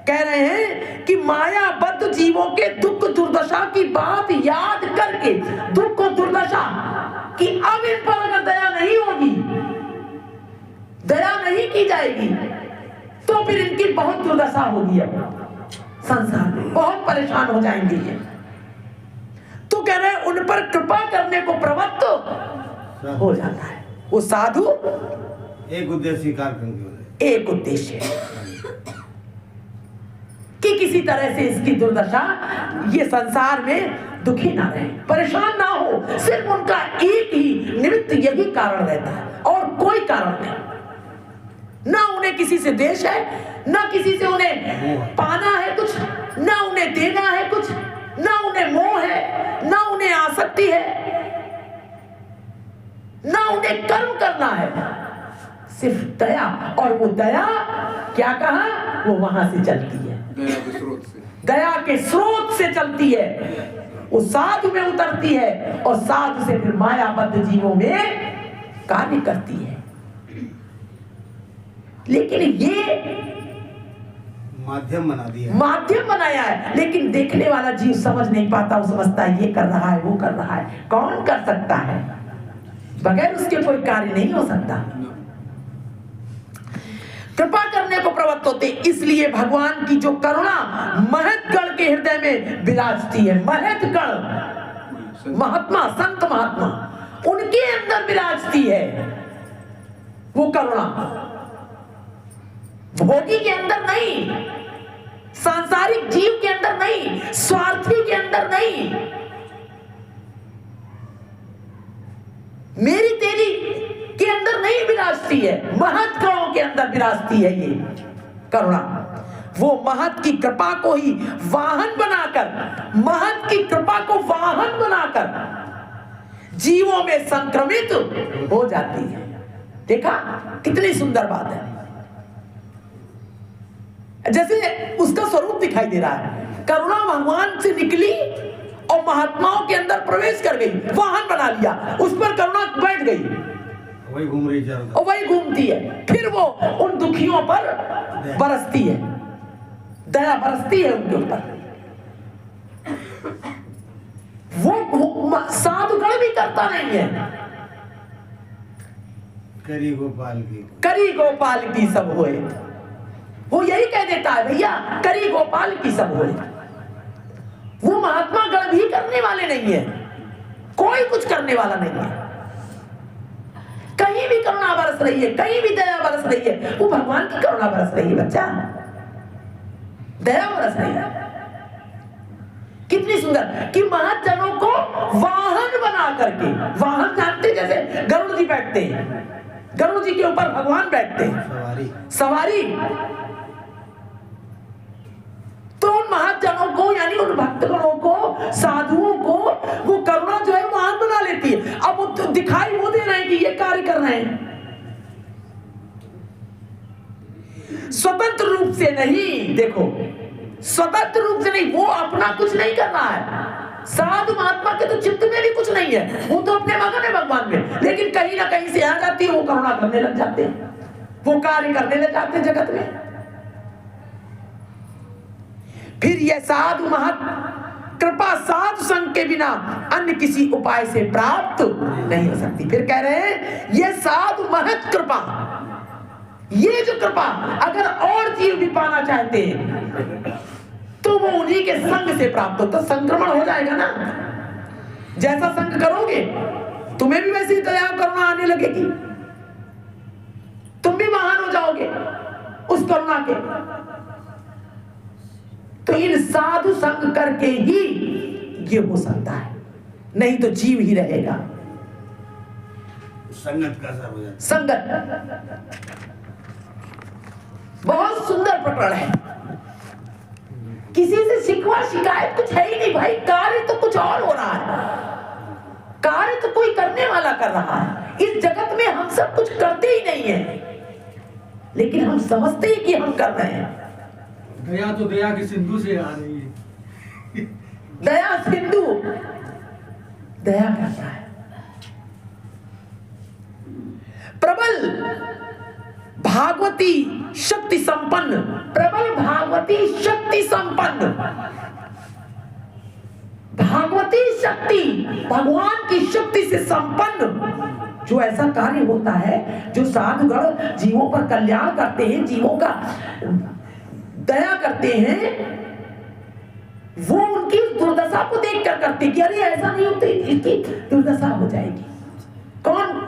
कह रहे हैं कि मायाबद्ध जीवों के दुख दुर्दशा की बात याद करके, दुख और दुर्दशा कि अब इन पर अगर दया नहीं होगी, दया नहीं की जाएगी, तो फिर इनकी बहुत दुर्दशा होगी। अब संसार में बहुत परेशान हो जाएंगे ये। तो कह रहे हैं उन पर कृपा करने को प्रवृत्त हो जाता है। वो साधु एक उद्देश्य स्वीकार करके, एक उद्देश्य कि किसी तरह से इसकी दुर्दशा, ये संसार में दुखी ना रहे, परेशान ना हो। सिर्फ उनका एक ही निमित्त यही कारण रहता है और कोई कारण नहीं। ना उन्हें किसी से द्वेष है, ना किसी से उन्हें पाना है कुछ, ना उन्हें देना है कुछ, ना उन्हें मोह है, ना उन्हें आसक्ति है, ना उन्हें कर्म करना है, सिर्फ दया। और वो दया क्या कहा, वो वहां से चलती है, दया के स्रोत से, दया के स्रोत से चलती है, वो साधु में उतरती है और साधु से फिर मायाबद्ध जीवों में कार्य करती है। लेकिन ये माध्यम बना दिया, माध्यम बनाया है, लेकिन देखने वाला जीव समझ नहीं पाता। वो समझता है ये कर रहा है, वो कर रहा है। कौन कर सकता है? बगैर उसके कोई कार्य नहीं हो सकता। कृपा करने को प्रवृत्त होते, इसलिए भगवान की जो करुणा महतगण के हृदय में विराजती है। महतगण, महात्मा, संत महात्मा, उनके अंदर विराजती है वो करुणा, भोगी के अंदर नहीं, सांसारिक जीव के अंदर नहीं, स्वार्थी के अंदर नहीं, मेरी तेरी के अंदर नहीं विराजती है, महत गणों के अंदर विराजती है ये करुणा। वो महत की कृपा को ही वाहन बनाकर, महत की कृपा को वाहन बनाकर जीवों में संक्रमित हो जाती है। देखा कितनी सुंदर बात है। जैसे उसका स्वरूप दिखाई दे रहा है, करुणा भगवान से निकली और महात्माओं के अंदर प्रवेश कर गई, वाहन बना लिया, उस पर करुणा बैठ गई, वही घूम रही चारों तरफ, और वही घूमती है। फिर वो उन दुखियों पर बरसती है, दया बरसती है उनके ऊपर। वो साधुगण भी करता नहीं है। करी गोपाल की, करी गोपाल की सब होए, वो यही कह देता है भैया, करी गोपाल की सब होए। वो महात्मा गण भी करने वाले नहीं है, कोई कुछ करने वाला नहीं है। कहीं भी करुणा बरस रही है, कहीं भी दया बरस रही है, वो भगवान की करुणा बरस रही है बच्चा, दया बरस रही है। कितनी सुंदर कि महज्जनों को वाहन बना करके, वाहन जानते जैसे गरुड़ जी बैठते हैं, गरुड़ जी के ऊपर भगवान बैठते हैं, सवारी। तो उन महज्जनों को यानी उन भक्तगणों को, साधुओं को वो करुणा जो है वाहन बना लेती है। अब वो तो दिखाई वो दे रहे हैं कि ये कार्य कर रहे हैं, स्वतंत्र रूप से नहीं। देखो स्वतंत्र रूप से नहीं, वो अपना कुछ नहीं कर रहा है। साधु महात्मा के तो चित्त में भी कुछ नहीं है, वो तो अपने मगन है भगवान में, लेकिन कहीं ना कहीं से आ जाती है, वो करुणा करने लग जाते हैं, वो कार्य करने लग जाते हैं जगत में। फिर यह साधु महत कृपा साधु संग के बिना अन्य किसी उपाय से प्राप्त नहीं हो सकती। फिर कह रहे हैं यह साधु महत कृपा, ये जो कृपा अगर और जीव भी पाना चाहते हैं तो वो उन्हीं के संग से प्राप्त हो। तो संक्रमण हो जाएगा ना, जैसा संग करोगे तुम्हें भी वैसी दया करुणा आने लगेगी, तुम भी महान हो जाओगे उस करुणा के। तो इन साधु संग करके ही ये हो सकता है, नहीं तो जीव ही रहेगा। संगत का असर हो जाता है। संगत बहुत सुंदर प्रकरण है, किसी से शिकवा शिकायत कुछ है ही नहीं भाई, कार्य तो कुछ और हो रहा है, कार्य तो कोई करने वाला कर रहा है। इस जगत में हम सब कुछ करते ही नहीं है, लेकिन हम समझते ही कि हम कर रहे हैं। दया तो दया के सिंधु से आ रही है। दया सिंधु दया करता है। प्रबल भागवती शक्ति संपन्न, प्रबल भागवती शक्ति संपन्न, भागवती शक्ति भगवान की शक्ति से संपन्न जो ऐसा कार्य होता है, जो साधुगण जीवों पर कल्याण करते हैं, जीवों का दया करते हैं, वो उनकी दुर्दशा को देखकर करते कि अरे ऐसा नहीं होता, इसकी दुर्दशा हो जाएगी। कौन?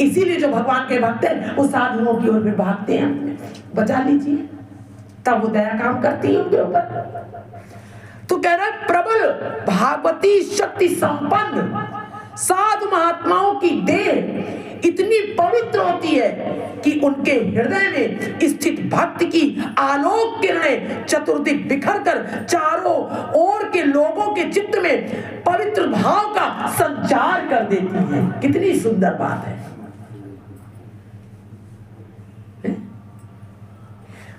इसीलिए जो भगवान के भक्त हैं वो साधुओं की ओर भागते हैं, बचा लीजिए, तब वो दया काम करती है उनके ऊपर। तो कह रहा है प्रबल भागवती शक्ति संपन्न साधु महात्माओं की देह इतनी पवित्र होती है कि उनके हृदय में स्थित भक्ति की आलोक किरणें चतुर्दिक बिखर कर चारों ओर के लोगों के चित्त में पवित्र भाव का संचार कर देती है। कितनी सुंदर बात है।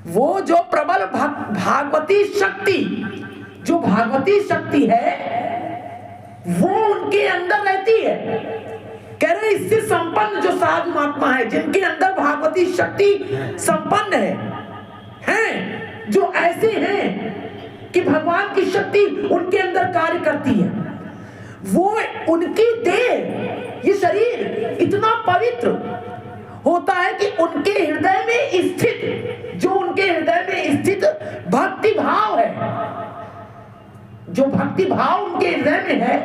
वो जो प्रबल भागवती शक्ति, जो भागवती शक्ति है वो उनके अंदर रहती है। कह रहे इससे संपन्न जो साधु महात्मा है, जिनके अंदर भागवती शक्ति संपन्न हैं, जो ऐसे हैं कि भगवान की शक्ति उनके अंदर कार्य करती है, वो उनकी देह, ये शरीर इतना पवित्र होता है कि उनके हृदय में स्थित, जो उनके हृदय में स्थित भक्ति भाव है, जो भक्ति भाव उनके हृदय में है,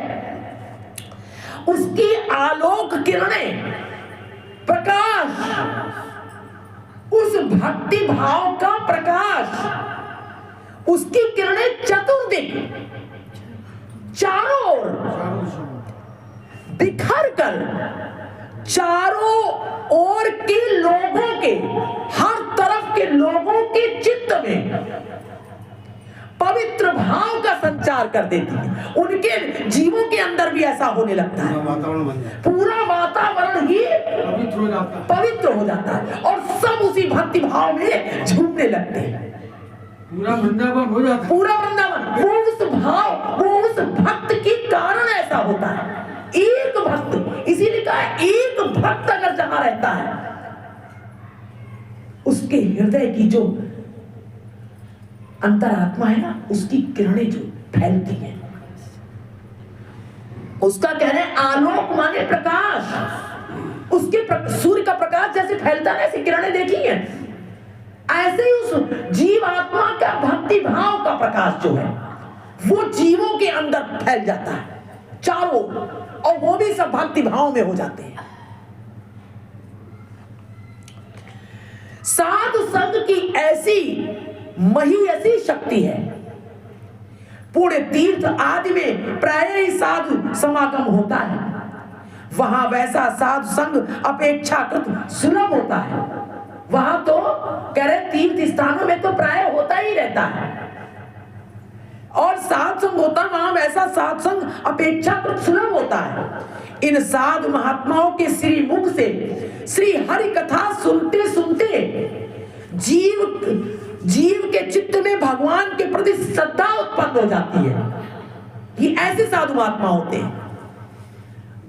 उसकी आलोक किरणें, प्रकाश, उस भक्ति भाव का प्रकाश, उसकी किरणें चतुर्दिक चारों ओर बिखर कर चारों ओर के लोगों के, हर तरफ के लोगों के चित्त में पवित्र भाव का संचार कर देती है। उनके जीवों के अंदर भी ऐसा होने लगता है, पूरा वातावरण ही पवित्र हो जाता है और सब उसी भक्ति भाव में झूमने लगते हैं। पूरा वृंदावन हो जाता है, पूरा वृंदावन। वो उस भाव, वो उस भक्त के कारण ऐसा होता है। एक भक्त, इसीलिए कहा है एक भक्त अगर जहां रहता है, उसके हृदय की जो अंतरात्मा है ना, उसकी किरणें जो फैलती हैं, उसका कह रहे हैं आलोक माने प्रकाश, उसके सूर्य का प्रकाश जैसे फैलता है, ऐसी किरणें देखी हैं, ऐसे ही उस जीव आत्मा का भक्ति भाव का प्रकाश जो है वो जीवों के अंदर फैल जाता है चारों, और वो भी सब भक्ति भाव में हो जाते हैं। साधु संग की ऐसी मही ऐसी शक्ति है, पूरे तीर्थ आदि में प्राय ही साधु समागम होता है। वहां वैसा साधु संग अपेक्षाकृत सुलभ होता है। वहां तो कह रहे तीर्थ स्थानों में तो प्राय होता ही रहता है और साध संग होता, वहां वैसा साध संग अपेक्षाकृत सुलभ होता है। इन साधु महात्माओं के श्री मुख से श्री हरि कथा सुनते सुनते जीव के चित्त में भगवान के प्रति श्रद्धा उत्पन्न हो जाती है। ये ऐसे साधु महात्मा होते हैं।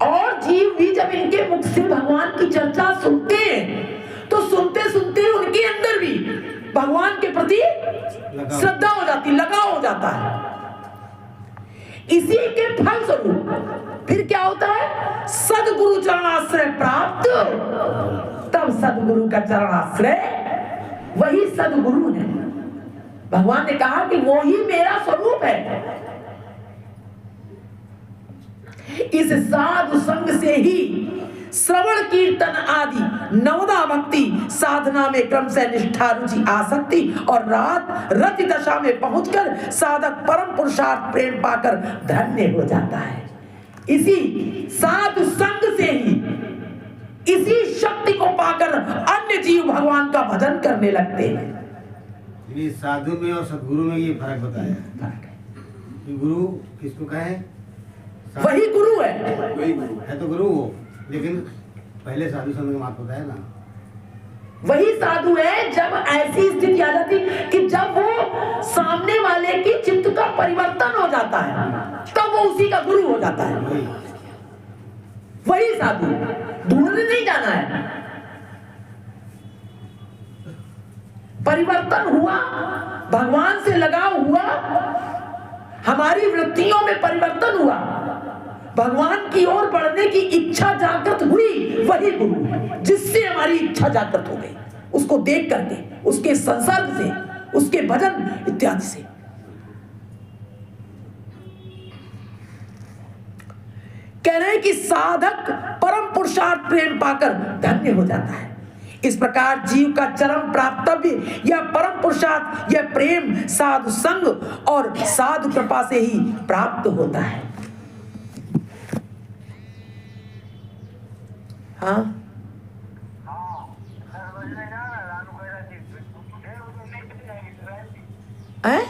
और जीव भी जब इनके मुख से भगवान की चर्चा सुनते हैं तो सुनते सुनते उनके अंदर भी भगवान के प्रति श्रद्धा हो जाती, लगाव हो जाता है। इसी के फल स्वरूप फिर क्या होता है? सदगुरु चरणाश्रय प्राप्त। तब सदगुरु का चरणाश्रय वही सदगुरु है। भगवान ने कहा कि वो ही मेरा स्वरूप है। इस साधु संग से ही श्रवण कीर्तन आदि नवदा भक्ति साधना में क्रम से निष्ठा रुचि आसक्ति और रात रति दशा में पहुंचकर साधक परम पुरुषार्थ प्रेम पाकर धन्य हो जाता है। इसी साधु संग से ही, इसी शक्ति को पाकर अन्य जीव भगवान का भजन करने लगते हैं। ये साधु में और सदगुरु में ये फर्क बताया। गुरु किसको कहे? वही गुरु है, वही गुरु है। तो गुरु हो, लेकिन पहले साधु संग का बात बताया ना, वही साधु है। जब ऐसी स्थिति आ जाती कि जब वो सामने वाले की चित्त का परिवर्तन हो जाता है तब वो उसी का गुरु हो जाता है। वही साधु, ढूंढने नहीं जाना है। परिवर्तन हुआ, भगवान से लगाव हुआ, हमारी वृत्तियों में परिवर्तन हुआ, भगवान की ओर बढ़ने की इच्छा जागृत हुई, वही गुरु है। जिससे हमारी इच्छा जागृत हो गई, उसको देख करके, उसके संसर्ग से, उसके भजन इत्यादि से। कह रहे हैं कि साधक परम पुरुषार्थ प्रेम पाकर धन्य हो जाता है। इस प्रकार जीव का चरम प्राप्तव्य या परम पुरुषार्थ या प्रेम साधु संग और साधु कृपा से ही प्राप्त होता है। हाँ, है?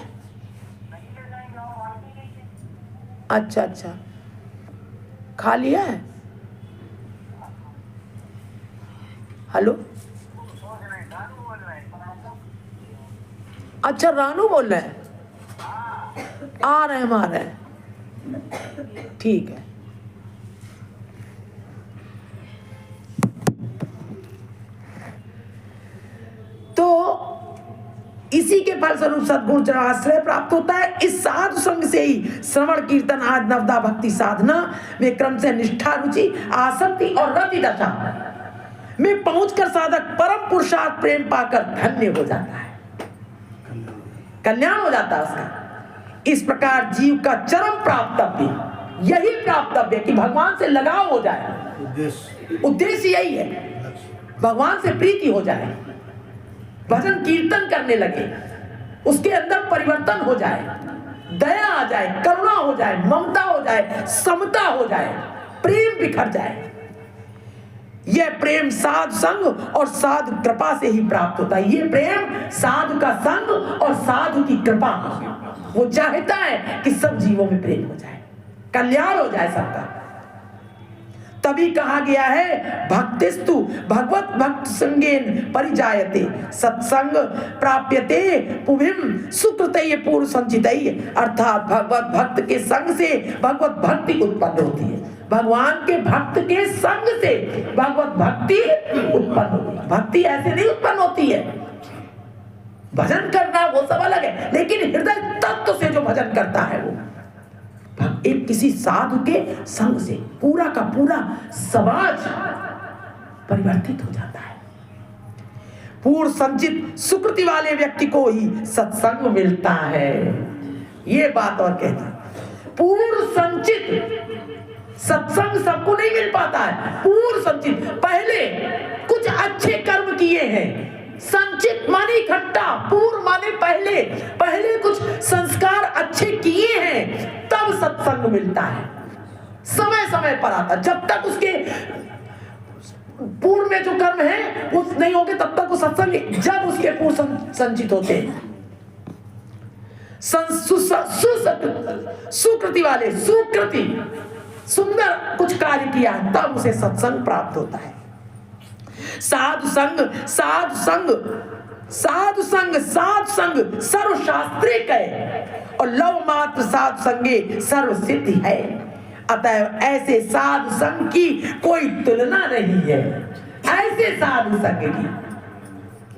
अच्छा अच्छा, खा लिया है? हेलो, अच्छा रानू बोल रहे हैं? आ रहे हैं, आ रहे हैं, ठीक है। तो इसी के फलस्वरूप सद्गुरु चरणाश्रय प्राप्त होता है। इस साधु संग से ही श्रवण कीर्तन आदि नवदा भक्ति साधना में क्रम से निष्ठा रुचि आसक्ति और रति दशा में पहुंचकर साधक परम पुरुषार्थ प्रेम पाकर धन्य हो जाता है, कल्याण हो जाता है उसका। इस प्रकार जीव का चरम प्राप्तव्य यही प्राप्तव्य कि भगवान से लगाव हो जाए। उद्देश्य यही है, भगवान से प्रीति हो जाए, भजन कीर्तन करने लगे, उसके अंदर परिवर्तन हो जाए, दया आ जाए, करुणा हो जाए, ममता हो जाए, समता हो जाए, प्रेम बिखर जाए। यह प्रेम साधु संग और साधु कृपा से ही प्राप्त होता है। यह प्रेम साधु का संग और साधु की कृपा, वो चाहता है कि सब जीवों में प्रेम हो जाए, कल्याण हो जाए सबका। तभी कहा गया है भक्तिस्तु भगवत भक्त संगेन परिजायते सत्संग प्राप्यते पुभिम सुकृतये पूर्व संचितये। अर्थात भगवत भक्त के संग से भगवत भक्ति उत्पन्न होती है, भगवान के भक्त के संग से भगवत भक्ति उत्पन्न होती है। भक्ति ऐसे नहीं उत्पन्न होती है, भजन करना वो सब अलग है, लेकिन हृदय तत्व से जो भजन करता है वो एक किसी साधु के संग से पूरा का पूरा समाज परिवर्तित हो जाता है। पूर्व संचित सुकृति वाले व्यक्ति को ही सत्संग मिलता है। ये बात और कहती है, पूर्व संचित सत्संग सबको नहीं मिल पाता है। पूर्व संचित, पहले कुछ अच्छे कर्म किए हैं संचित माने इकट्ठा, पूर्व माने पहले, पहले कुछ संस्कार अच्छे किए हैं तब सत्संग मिलता है। समय समय पर आता, जब तक उसके पूर्व में जो कर्म है वो नहीं होंगे तब तक वो सत्संग, जब उसके पूर्व संचित होते हैं, सुकृति वाले, सुकृति सुंदर कुछ कार्य किया तब उसे सत्संग प्राप्त होता है। साधु संग, साधु संग, साधु संग, साधु संग सर्वशास्त्रिक है और लव मात्र साधु संगे सर्व सिद्धि है। अतः ऐसे साधु संग की कोई तुलना नहीं है, ऐसे साधु संग की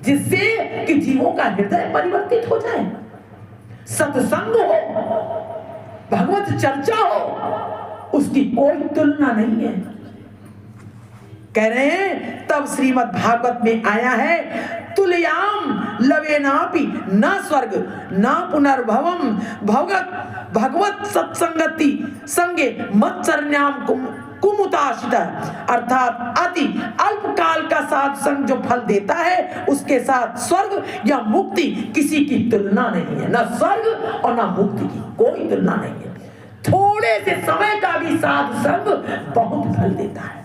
जिससे कि जीवों का हृदय परिवर्तित हो जाए, सत्संग हो, भगवत चर्चा हो, उसकी कोई तुलना नहीं है। कह रहे हैं तब श्रीमद् भागवत में आया है, तुलयाम लवेनापि न स्वर्ग न पुनर्भवम भगवत सत्संगति संगे मत्सरण्याम कुमुताशित, अर्थात अति अल्प काल का साधुसंग जो फल देता है उसके साथ स्वर्ग या मुक्ति किसी की तुलना नहीं है। न स्वर्ग और न मुक्ति की कोई तुलना नहीं है। थोड़े से समय का भी साधुसंग बहुत फल देता है।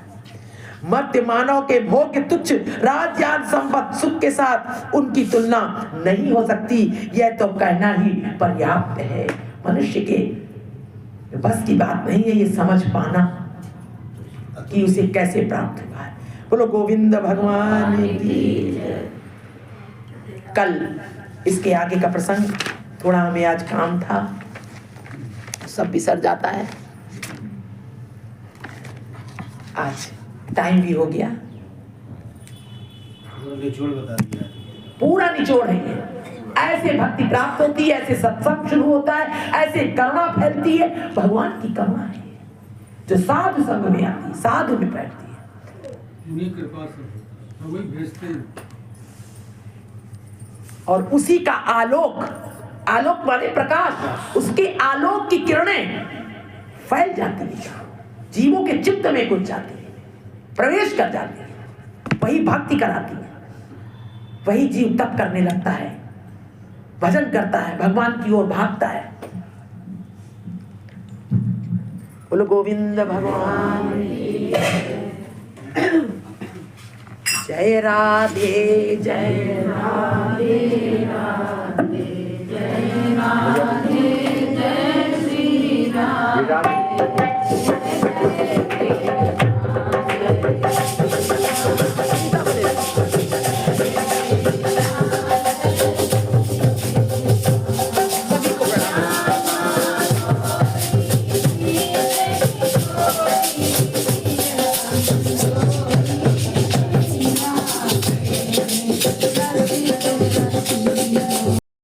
मध्य मानव के भोग के तुच्छ राज्य संपत्ति सुख के साथ उनकी तुलना नहीं हो सकती। यह तो कहना ही पर्याप्त है। मनुष्य के बस की बात नहीं है ये समझ पाना कि उसे कैसे प्राप्त हुआ है। बोलो गोविंद भगवान की जय। कल इसके आगे का प्रसंग, थोड़ा हमें आज काम था, सब बिसर जाता है। आज टाइम भी हो गया, निचोड़ बता दिया, पूरा निचोड़ है ये। ऐसे भक्ति प्राप्त होती है, ऐसे सत्संग शुरू होता है, ऐसे करुणा फैलती है। भगवान की करुणा है जो साधु संग में आती है, साधु में बैठती है। उन्हीं कृपा से हम वही भेजते हैं। और उसी का आलोक, आलोक माने प्रकाश, उसके आलोक की किरणें फैल जाती है, जीवों के चित्त में घुस जाती है, प्रवेश कर जाती है, वही भक्ति कराती है, वही जीव तप करने लगता है, भजन करता है, भगवान की ओर भागता है। बोलो गोविंद भगवान जय राधे जय राधे राधे जय राधे जय श्री राधे।